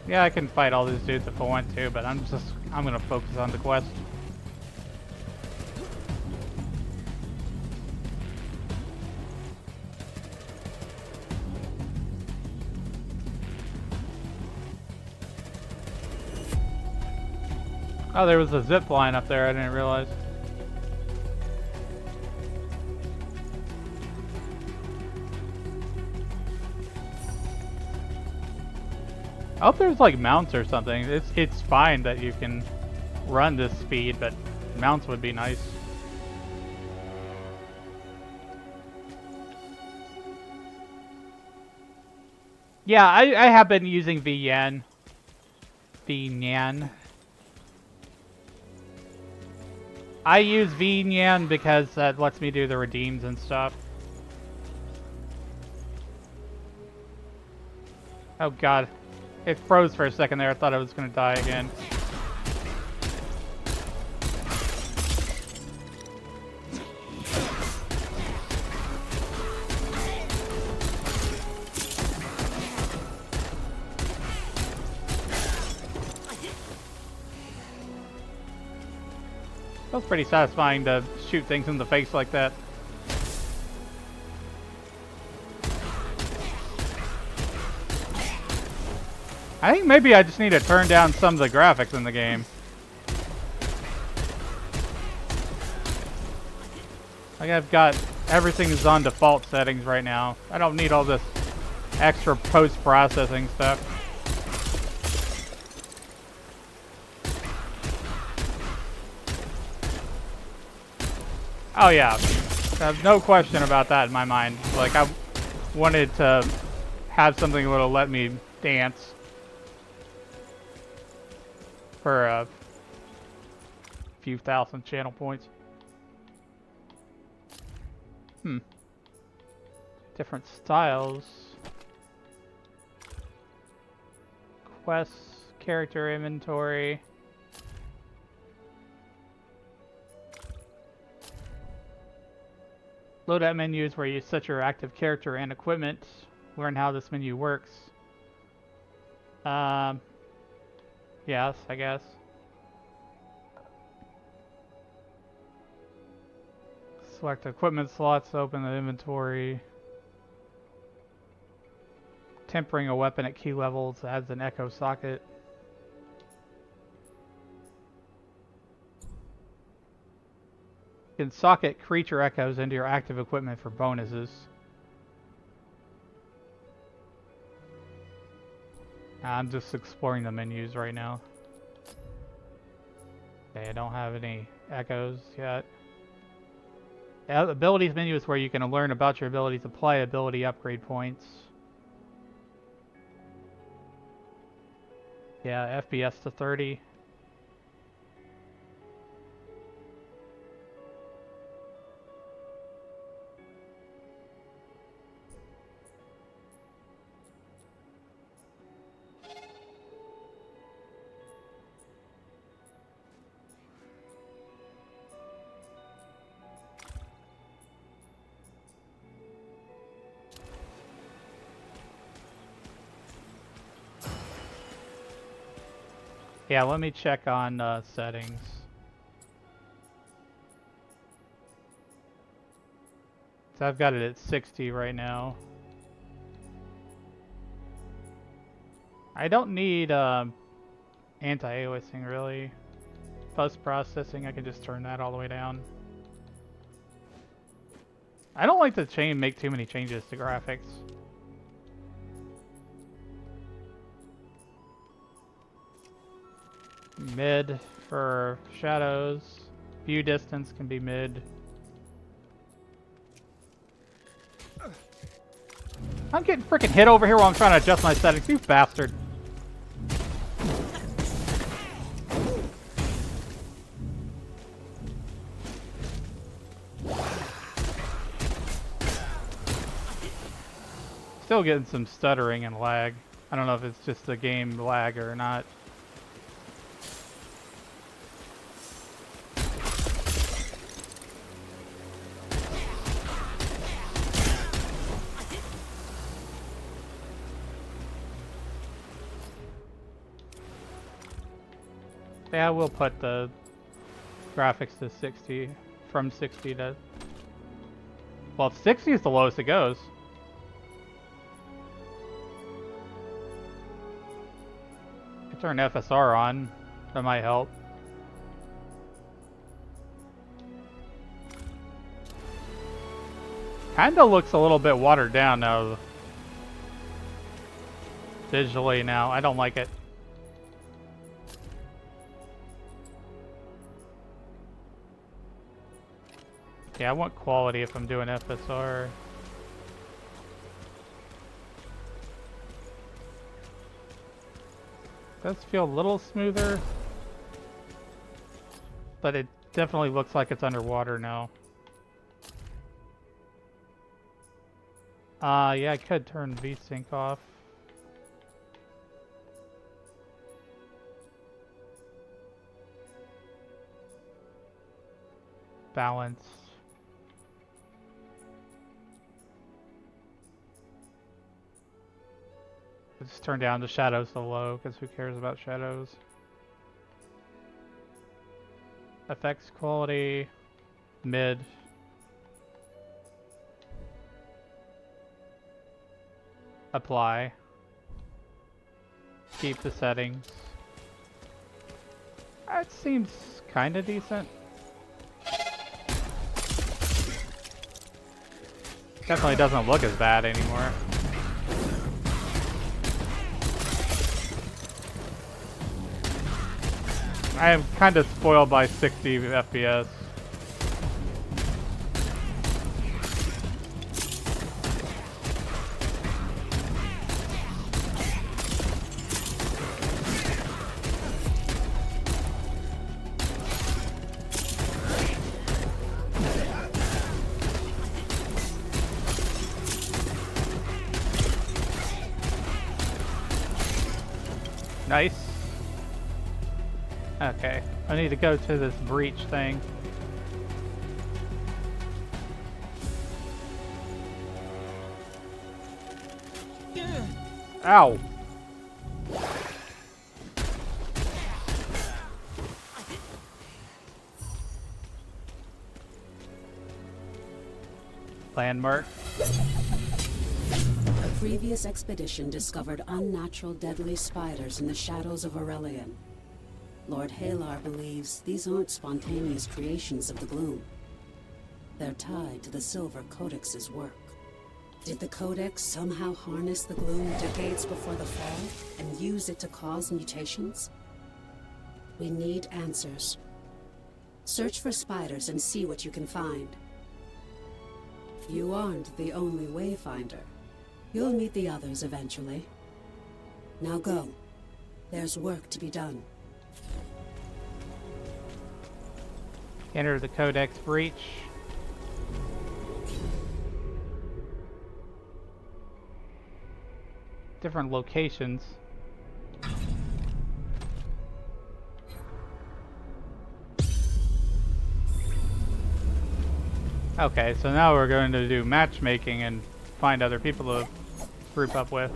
Yeah, I can fight all these dudes if I want to, but I'm gonna focus on the quest. Oh, there was a zip line up there, I didn't realize. I hope there's like mounts or something. It's fine that you can run this speed, but mounts would be nice. Yeah, I have been using VN. I use VN because that lets me do the redeems and stuff. Oh god. It froze for a second there. I thought I was gonna die again. Feels pretty satisfying to shoot things in the face like that. I think maybe I just need to turn down some of the graphics in the game. Like I've got everything is on default settings right now. I don't need all this extra post-processing stuff. Oh yeah, there's no question about that in my mind. Like I wanted to have something that'll let me dance for a few thousand channel points. Different styles. quests, character inventory. Loadout menus where you set your active character and equipment. Learn how this menu works. Yes, I guess. Select equipment slots, open the inventory. Tempering a weapon at key levels adds an echo socket. You can socket creature echoes into your active equipment for bonuses. I'm just exploring the menus right now. Okay, I don't have any echoes yet. The abilities menu is where you can learn about your abilities, apply ability upgrade points. Yeah, FPS to 30. Yeah, let me check on settings. So I've got it at 60 right now. I don't need anti-aliasing really. Post-processing, I can just turn that all the way down. I don't like to make too many changes to graphics. Mid for shadows. View distance can be mid. I'm getting freaking hit over here while I'm trying to adjust my settings, you bastard. Still getting some stuttering and lag. I don't know if it's just the game lag or not. Yeah, we'll put the graphics to 60, from 60 to... Well, 60 is the lowest it goes. I turn FSR on, that might help. Kinda looks a little bit watered down now. Visually now, I don't like it. Yeah, I want quality if I'm doing FSR. Does feel a little smoother, but it definitely looks like it's underwater now. Yeah, I could turn VSync off. Balance. Let's turn down the shadows to low, because who cares about shadows? Effects quality, mid. Apply. Keep the settings. That seems kinda decent. Definitely doesn't look as bad anymore. I am kind of spoiled by 60 FPS. Nice. Okay, I need to go to this breach thing. Ow! Landmark. A previous expedition discovered unnatural deadly spiders in the shadows of Aurelian. Lord Halar believes these aren't spontaneous creations of the gloom. They're tied to the Silver Codex's work. Did the Codex somehow harness the gloom decades before the fall and use it to cause mutations? We need answers. Search for spiders and see what you can find. You aren't the only Wayfinder. You'll meet the others eventually. Now go. There's work to be done. Enter the Codex breach. Different locations. Okay, so now we're going to do matchmaking and find other people to group up with.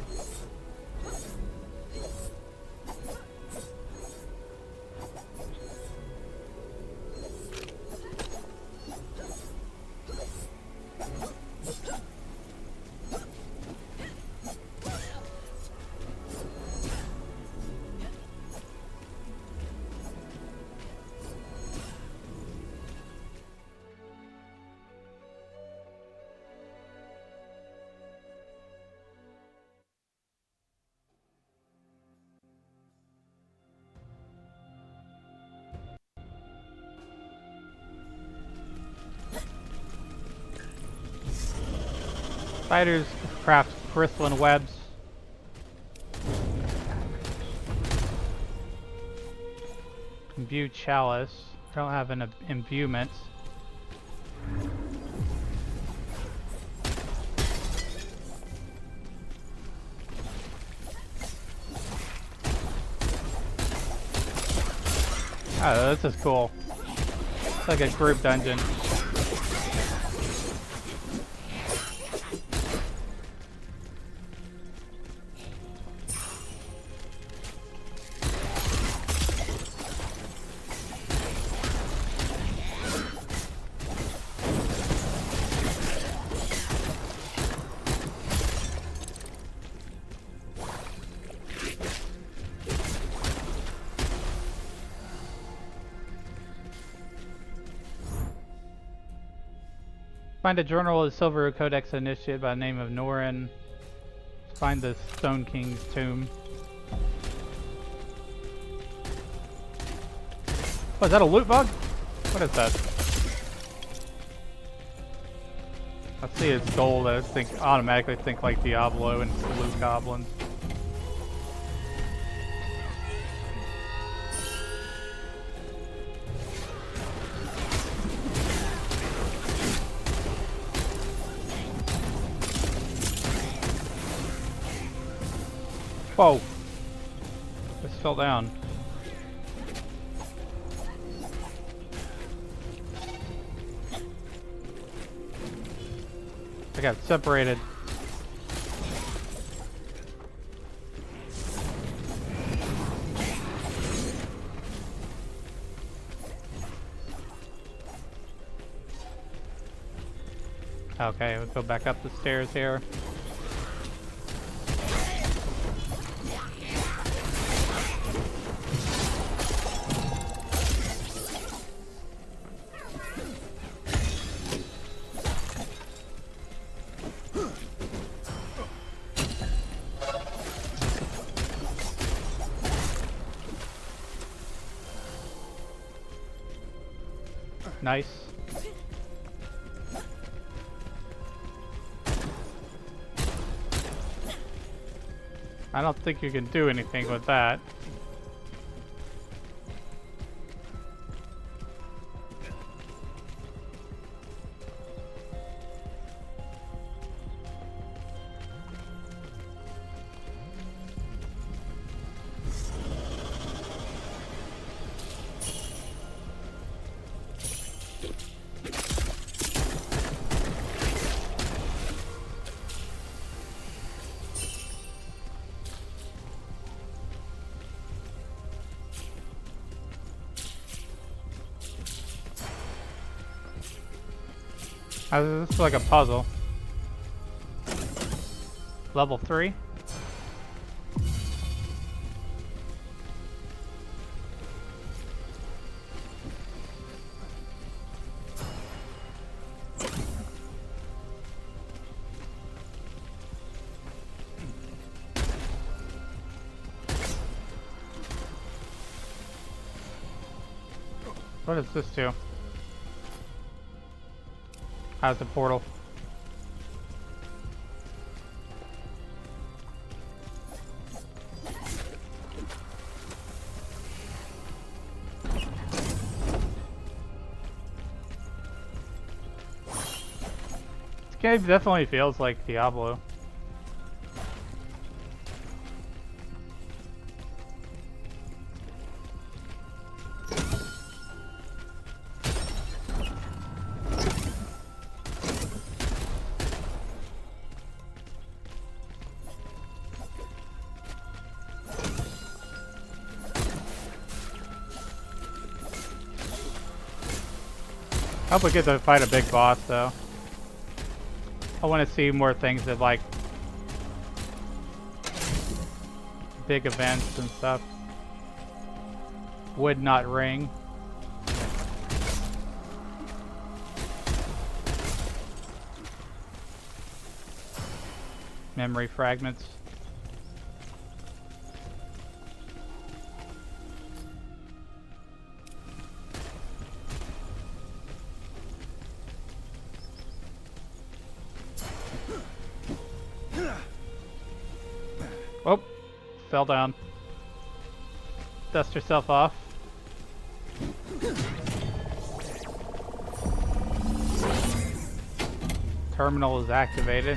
Spiders craft crystalline webs. Imbue chalice. I don't have an imbuement. Oh, this is cool. It's like a group dungeon. Find a journal of the Silver Codex initiated by the name of Norin. Find the Stone King's tomb. Oh, is that a loot bug? What is that? I see it's gold. I automatically think like Diablo and loot goblins. Whoa! Just fell down. I got separated. Okay, we'll go back up the stairs here. Nice. I don't think you can do anything with that. This is like a puzzle. Level 3. What does this do? How's the portal? This game definitely feels like Diablo. I hope we get to fight a big boss, though. I want to see more things that, like, big events and stuff. Would not ring. Memory fragments. Oh, fell down. Dust yourself off. Terminal is activated.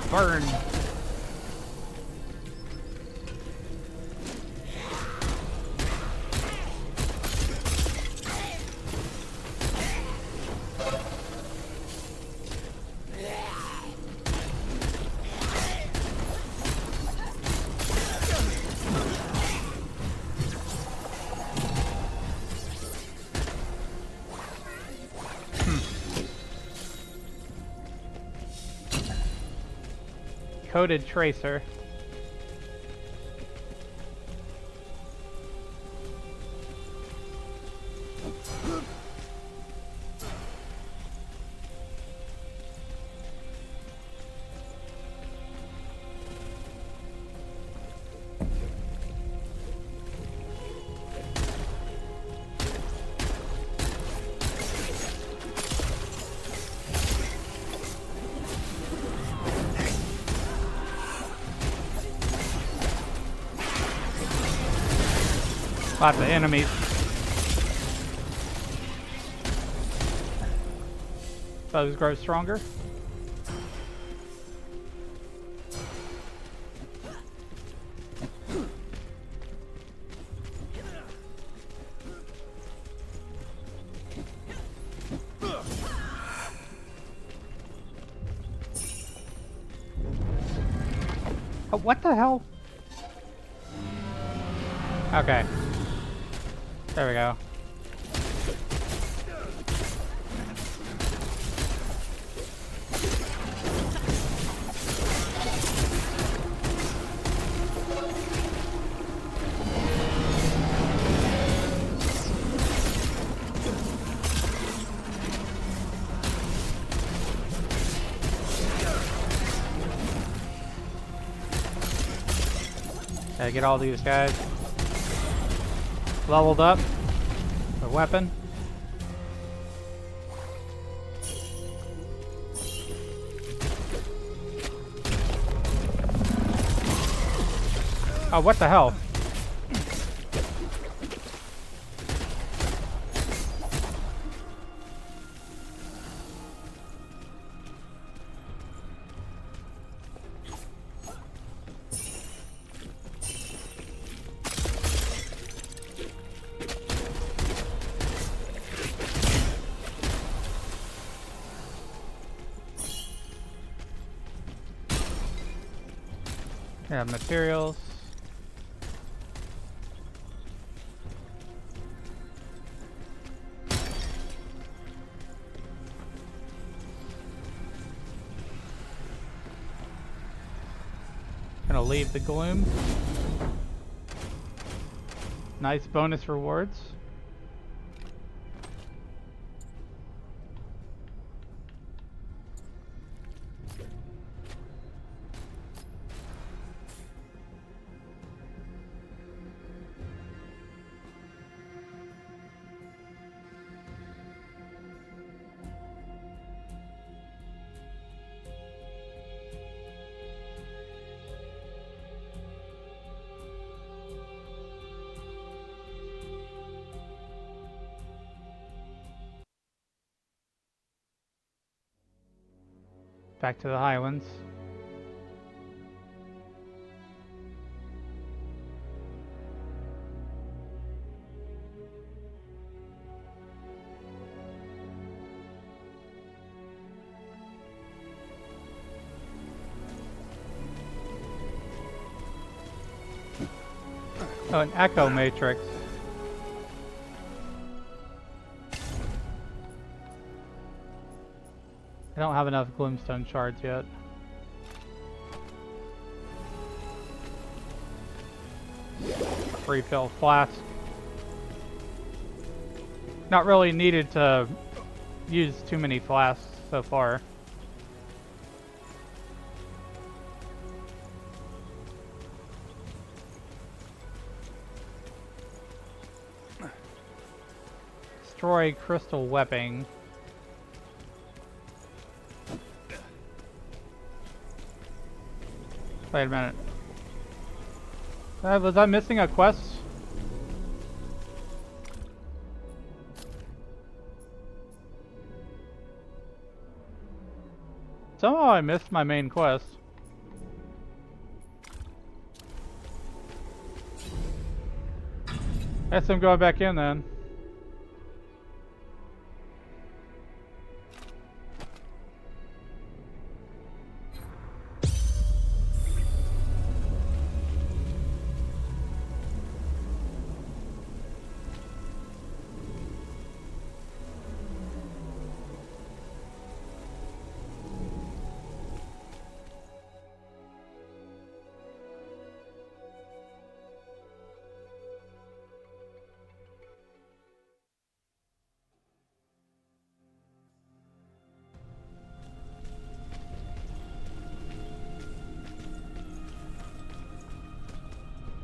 Burn. Coded tracer. Lots of enemies. Foes grow stronger. Oh, what the hell? Okay. There we go. Gotta get all these guys leveled up. A weapon. Oh, what the hell? Yeah, materials. gonna leave the gloom. Nice bonus rewards. Back to the Highlands. Oh, an echo matrix. I don't have enough gloomstone shards yet. Refill flask. Not really needed to use too many flasks so far. Destroy crystal webbing. Wait a minute. Was I missing a quest? Somehow I missed my main quest. Guess I'm going back in then.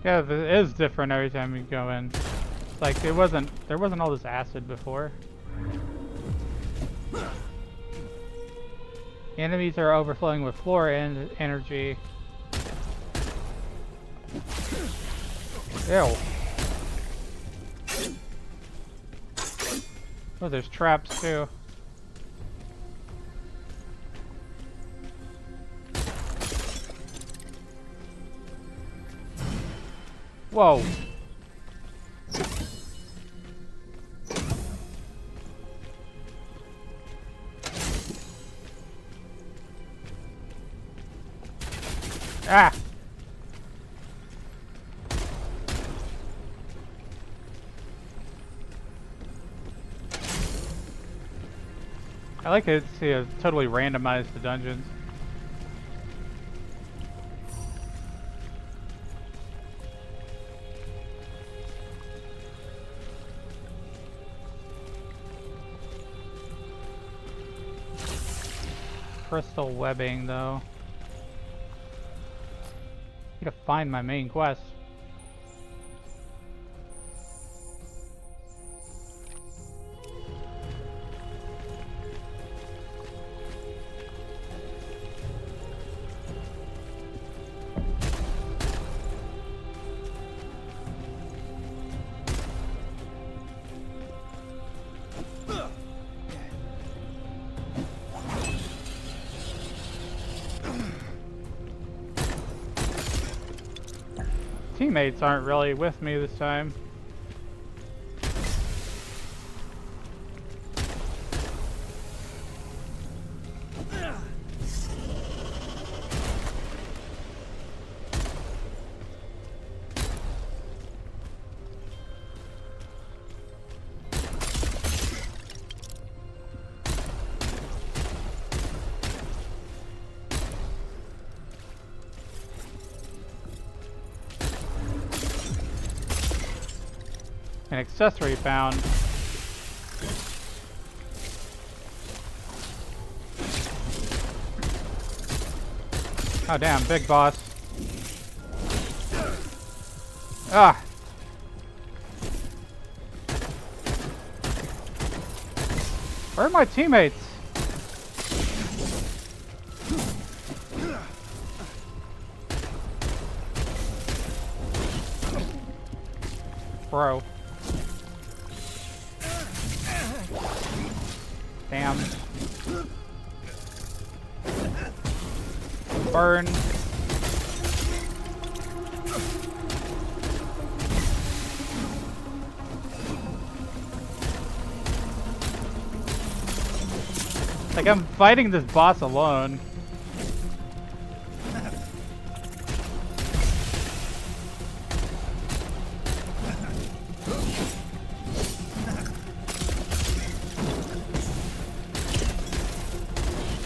Yeah, it is different every time you go in. Like there wasn't all this acid before. Enemies are overflowing with flora and energy. Ew. Oh, there's traps too. Whoa. Ah. I like it to totally randomize the dungeons. Crystal webbing, though. I gotta find my main quest. Teammates aren't really with me this time. An accessory found. Oh damn, big boss. Ah! Where are my teammates? Bro. Damn. Burn. Like I'm fighting this boss alone.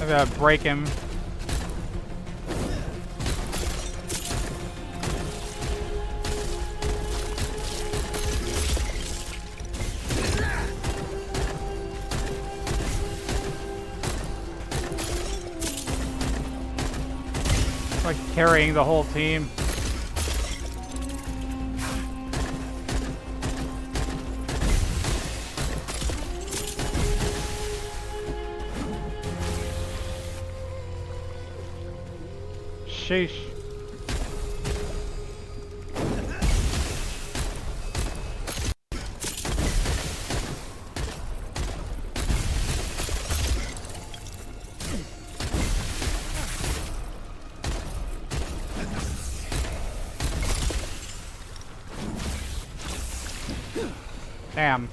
I gotta break him. Like carrying the whole team. Sheesh. Damn.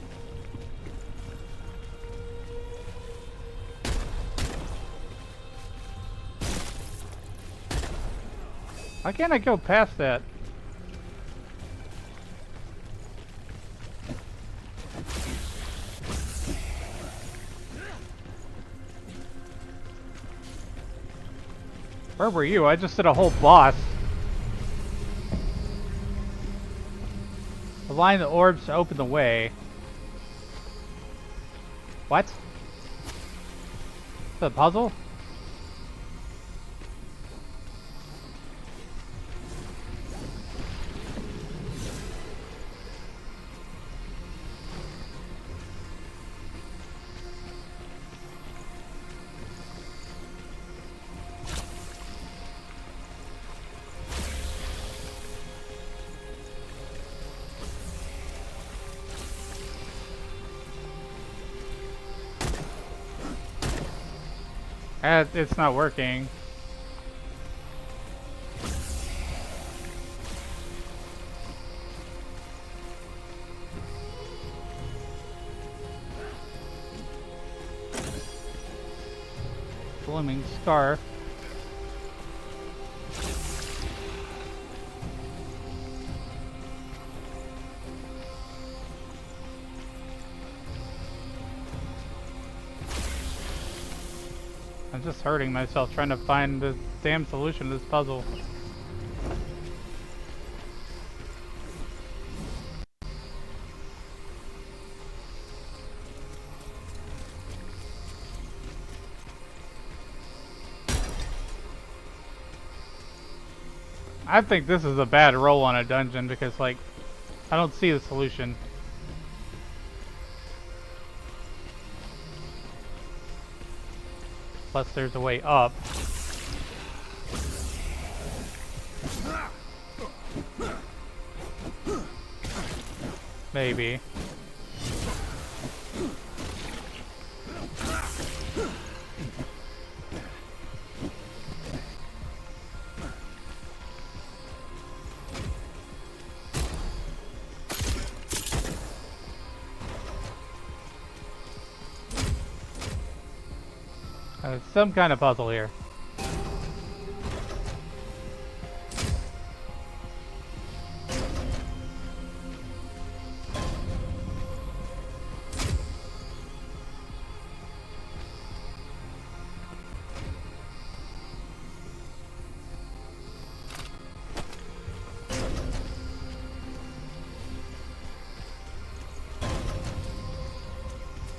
Why can't I go past that? Where were you? I just did a whole boss. Align the orbs to open the way. What? Is that a puzzle? It's not working. Blooming scarf. I'm just hurting myself trying to find the damn solution to this puzzle. I think this is a bad roll on a dungeon because, like, I don't see the solution. Plus there's a way up. Maybe. Some kind of puzzle here.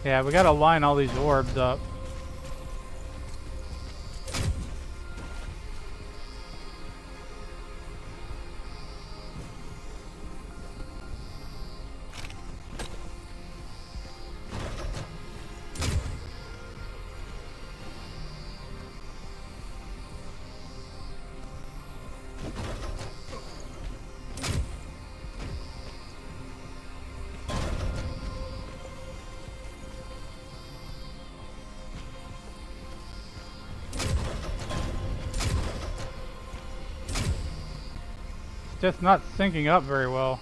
Yeah, we gotta line all these orbs up. Just not syncing up very well.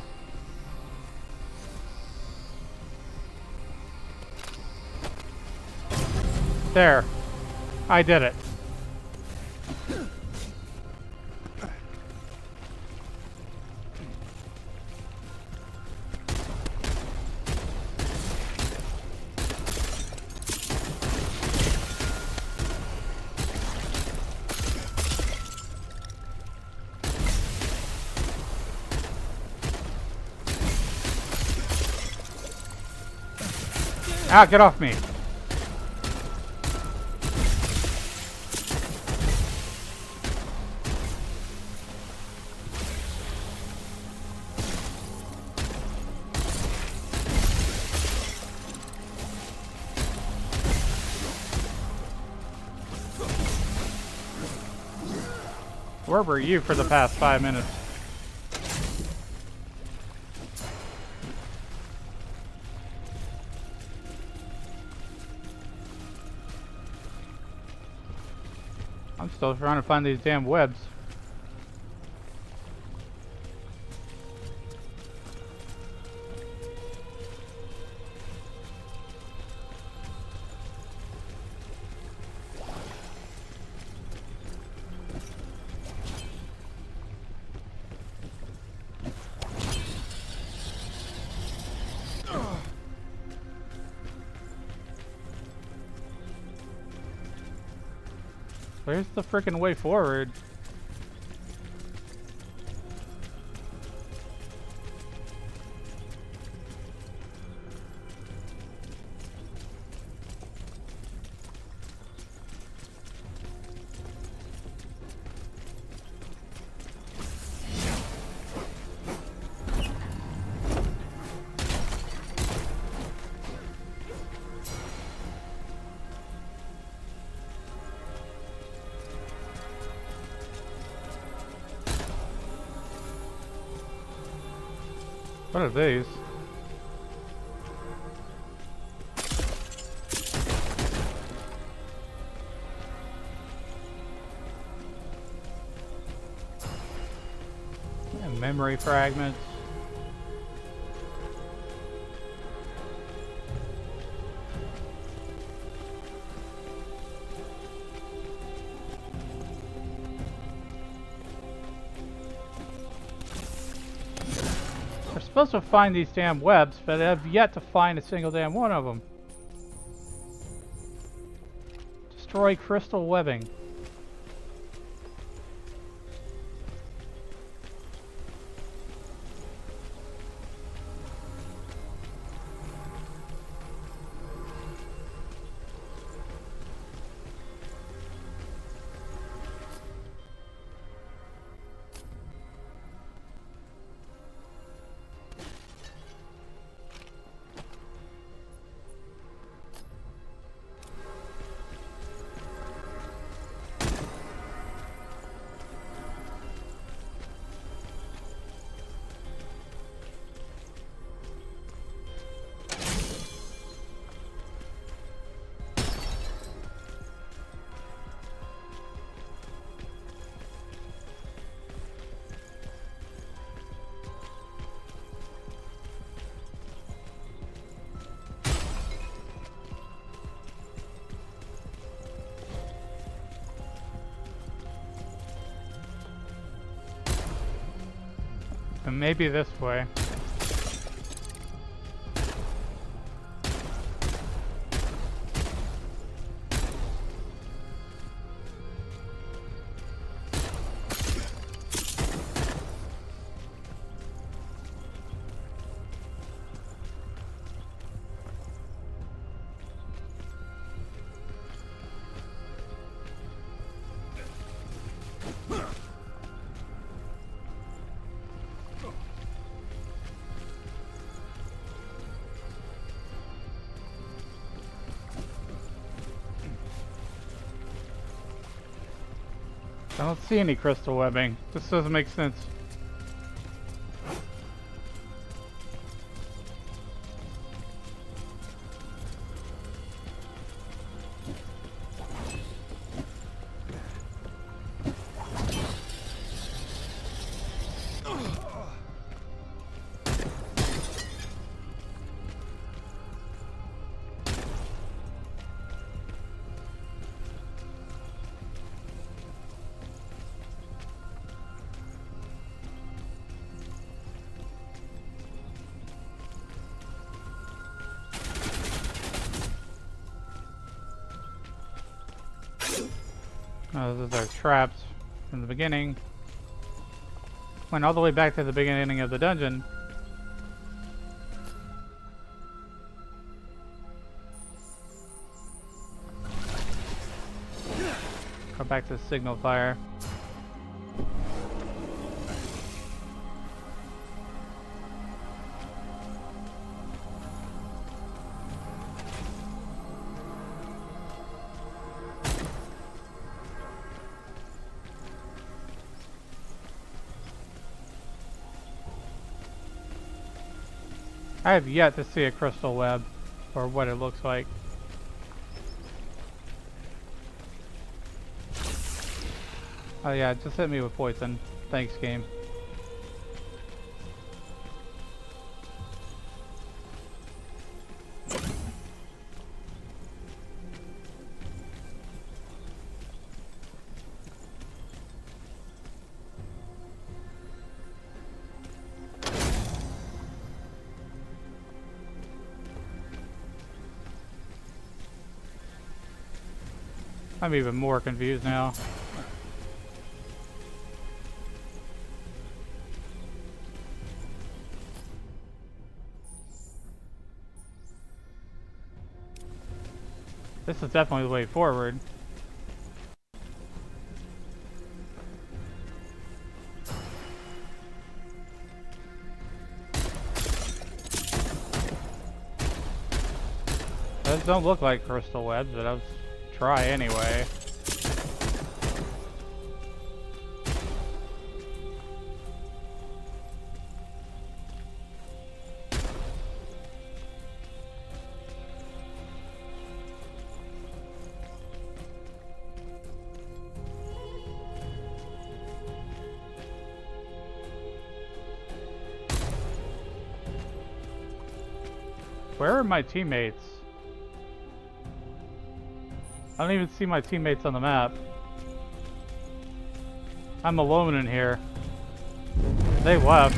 There. I did it. Ah, get off me. Where were you for the past 5 minutes? I'm still trying to find these damn webs. Where's the frickin' way forward? What are these? And memory fragments. Supposed to find these damn webs, but I've yet to find a single damn one of them. Destroy crystal webbing. And maybe this way. I don't see any crystal webbing. This doesn't make sense. Those are traps from the beginning. Went all the way back to the beginning of the dungeon. Go back to the signal fire. I have yet to see a crystal web, or what it looks like. Oh yeah, just hit me with poison. Thanks, game. I'm even more confused now. This is definitely the way forward. Those don't look like crystal webs, but I'll try anyway. Where are my teammates? I don't even see my teammates on the map. I'm alone in here. They left.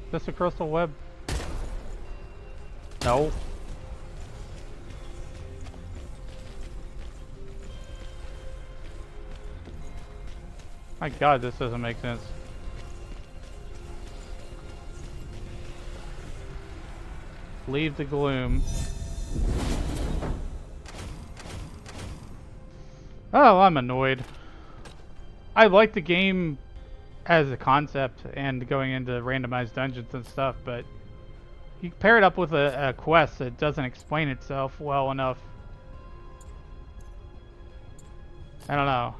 Is this a crystal web? No. My god, this doesn't make sense. Leave the gloom. Oh, I'm annoyed. I like the game as a concept and going into randomized dungeons and stuff, but you pair it up with a quest that doesn't explain itself well enough. I don't know.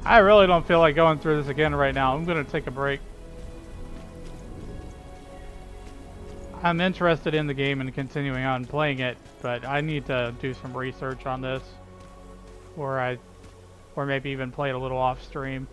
I really don't feel like going through this again right now. I'm gonna take a break. I'm interested in the game and continuing on playing it, but I need to do some research on this, or maybe even play it a little off stream.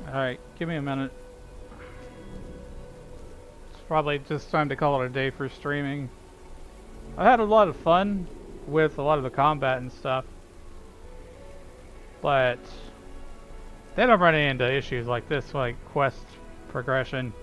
Alright, give me a minute. It's probably just time to call it a day for streaming. I had a lot of fun with a lot of the combat and stuff, but then I'm running into issues like this, like quest progression.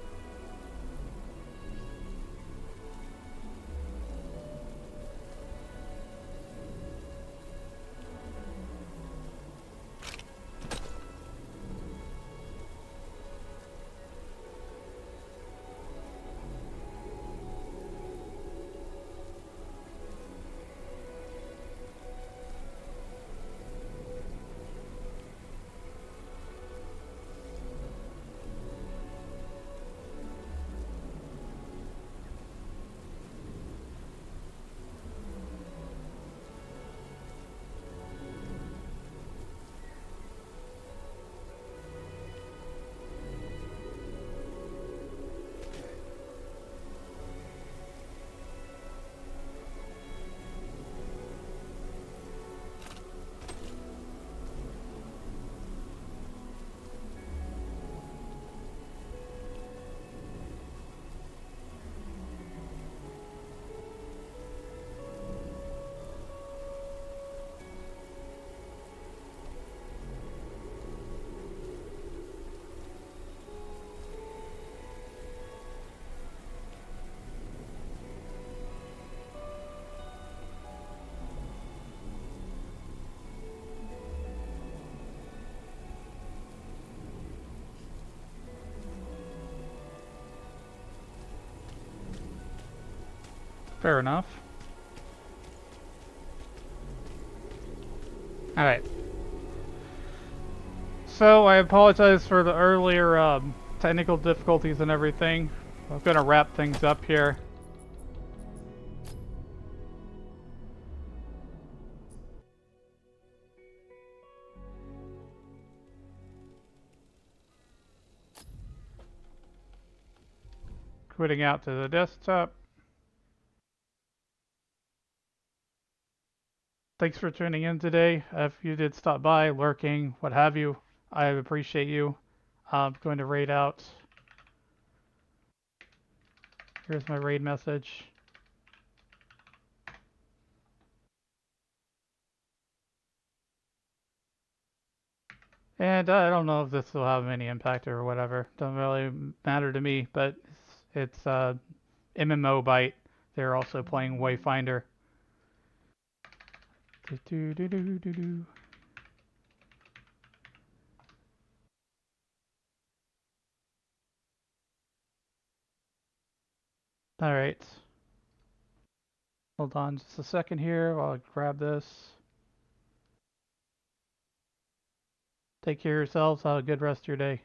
Fair enough. Alright. So, I apologize for the earlier technical difficulties and everything. I'm gonna wrap things up here. Quitting out to the desktop. Thanks for tuning in today. If you did stop by, lurking, what have you, I appreciate you. I'm going to raid out. Here's my raid message. And I don't know if this will have any impact or whatever. Doesn't really matter to me, but it's MMO Byte. They're also playing Wayfinder. Alright. Hold on just a second here while I grab this. Take care of yourselves. Have a good rest of your day.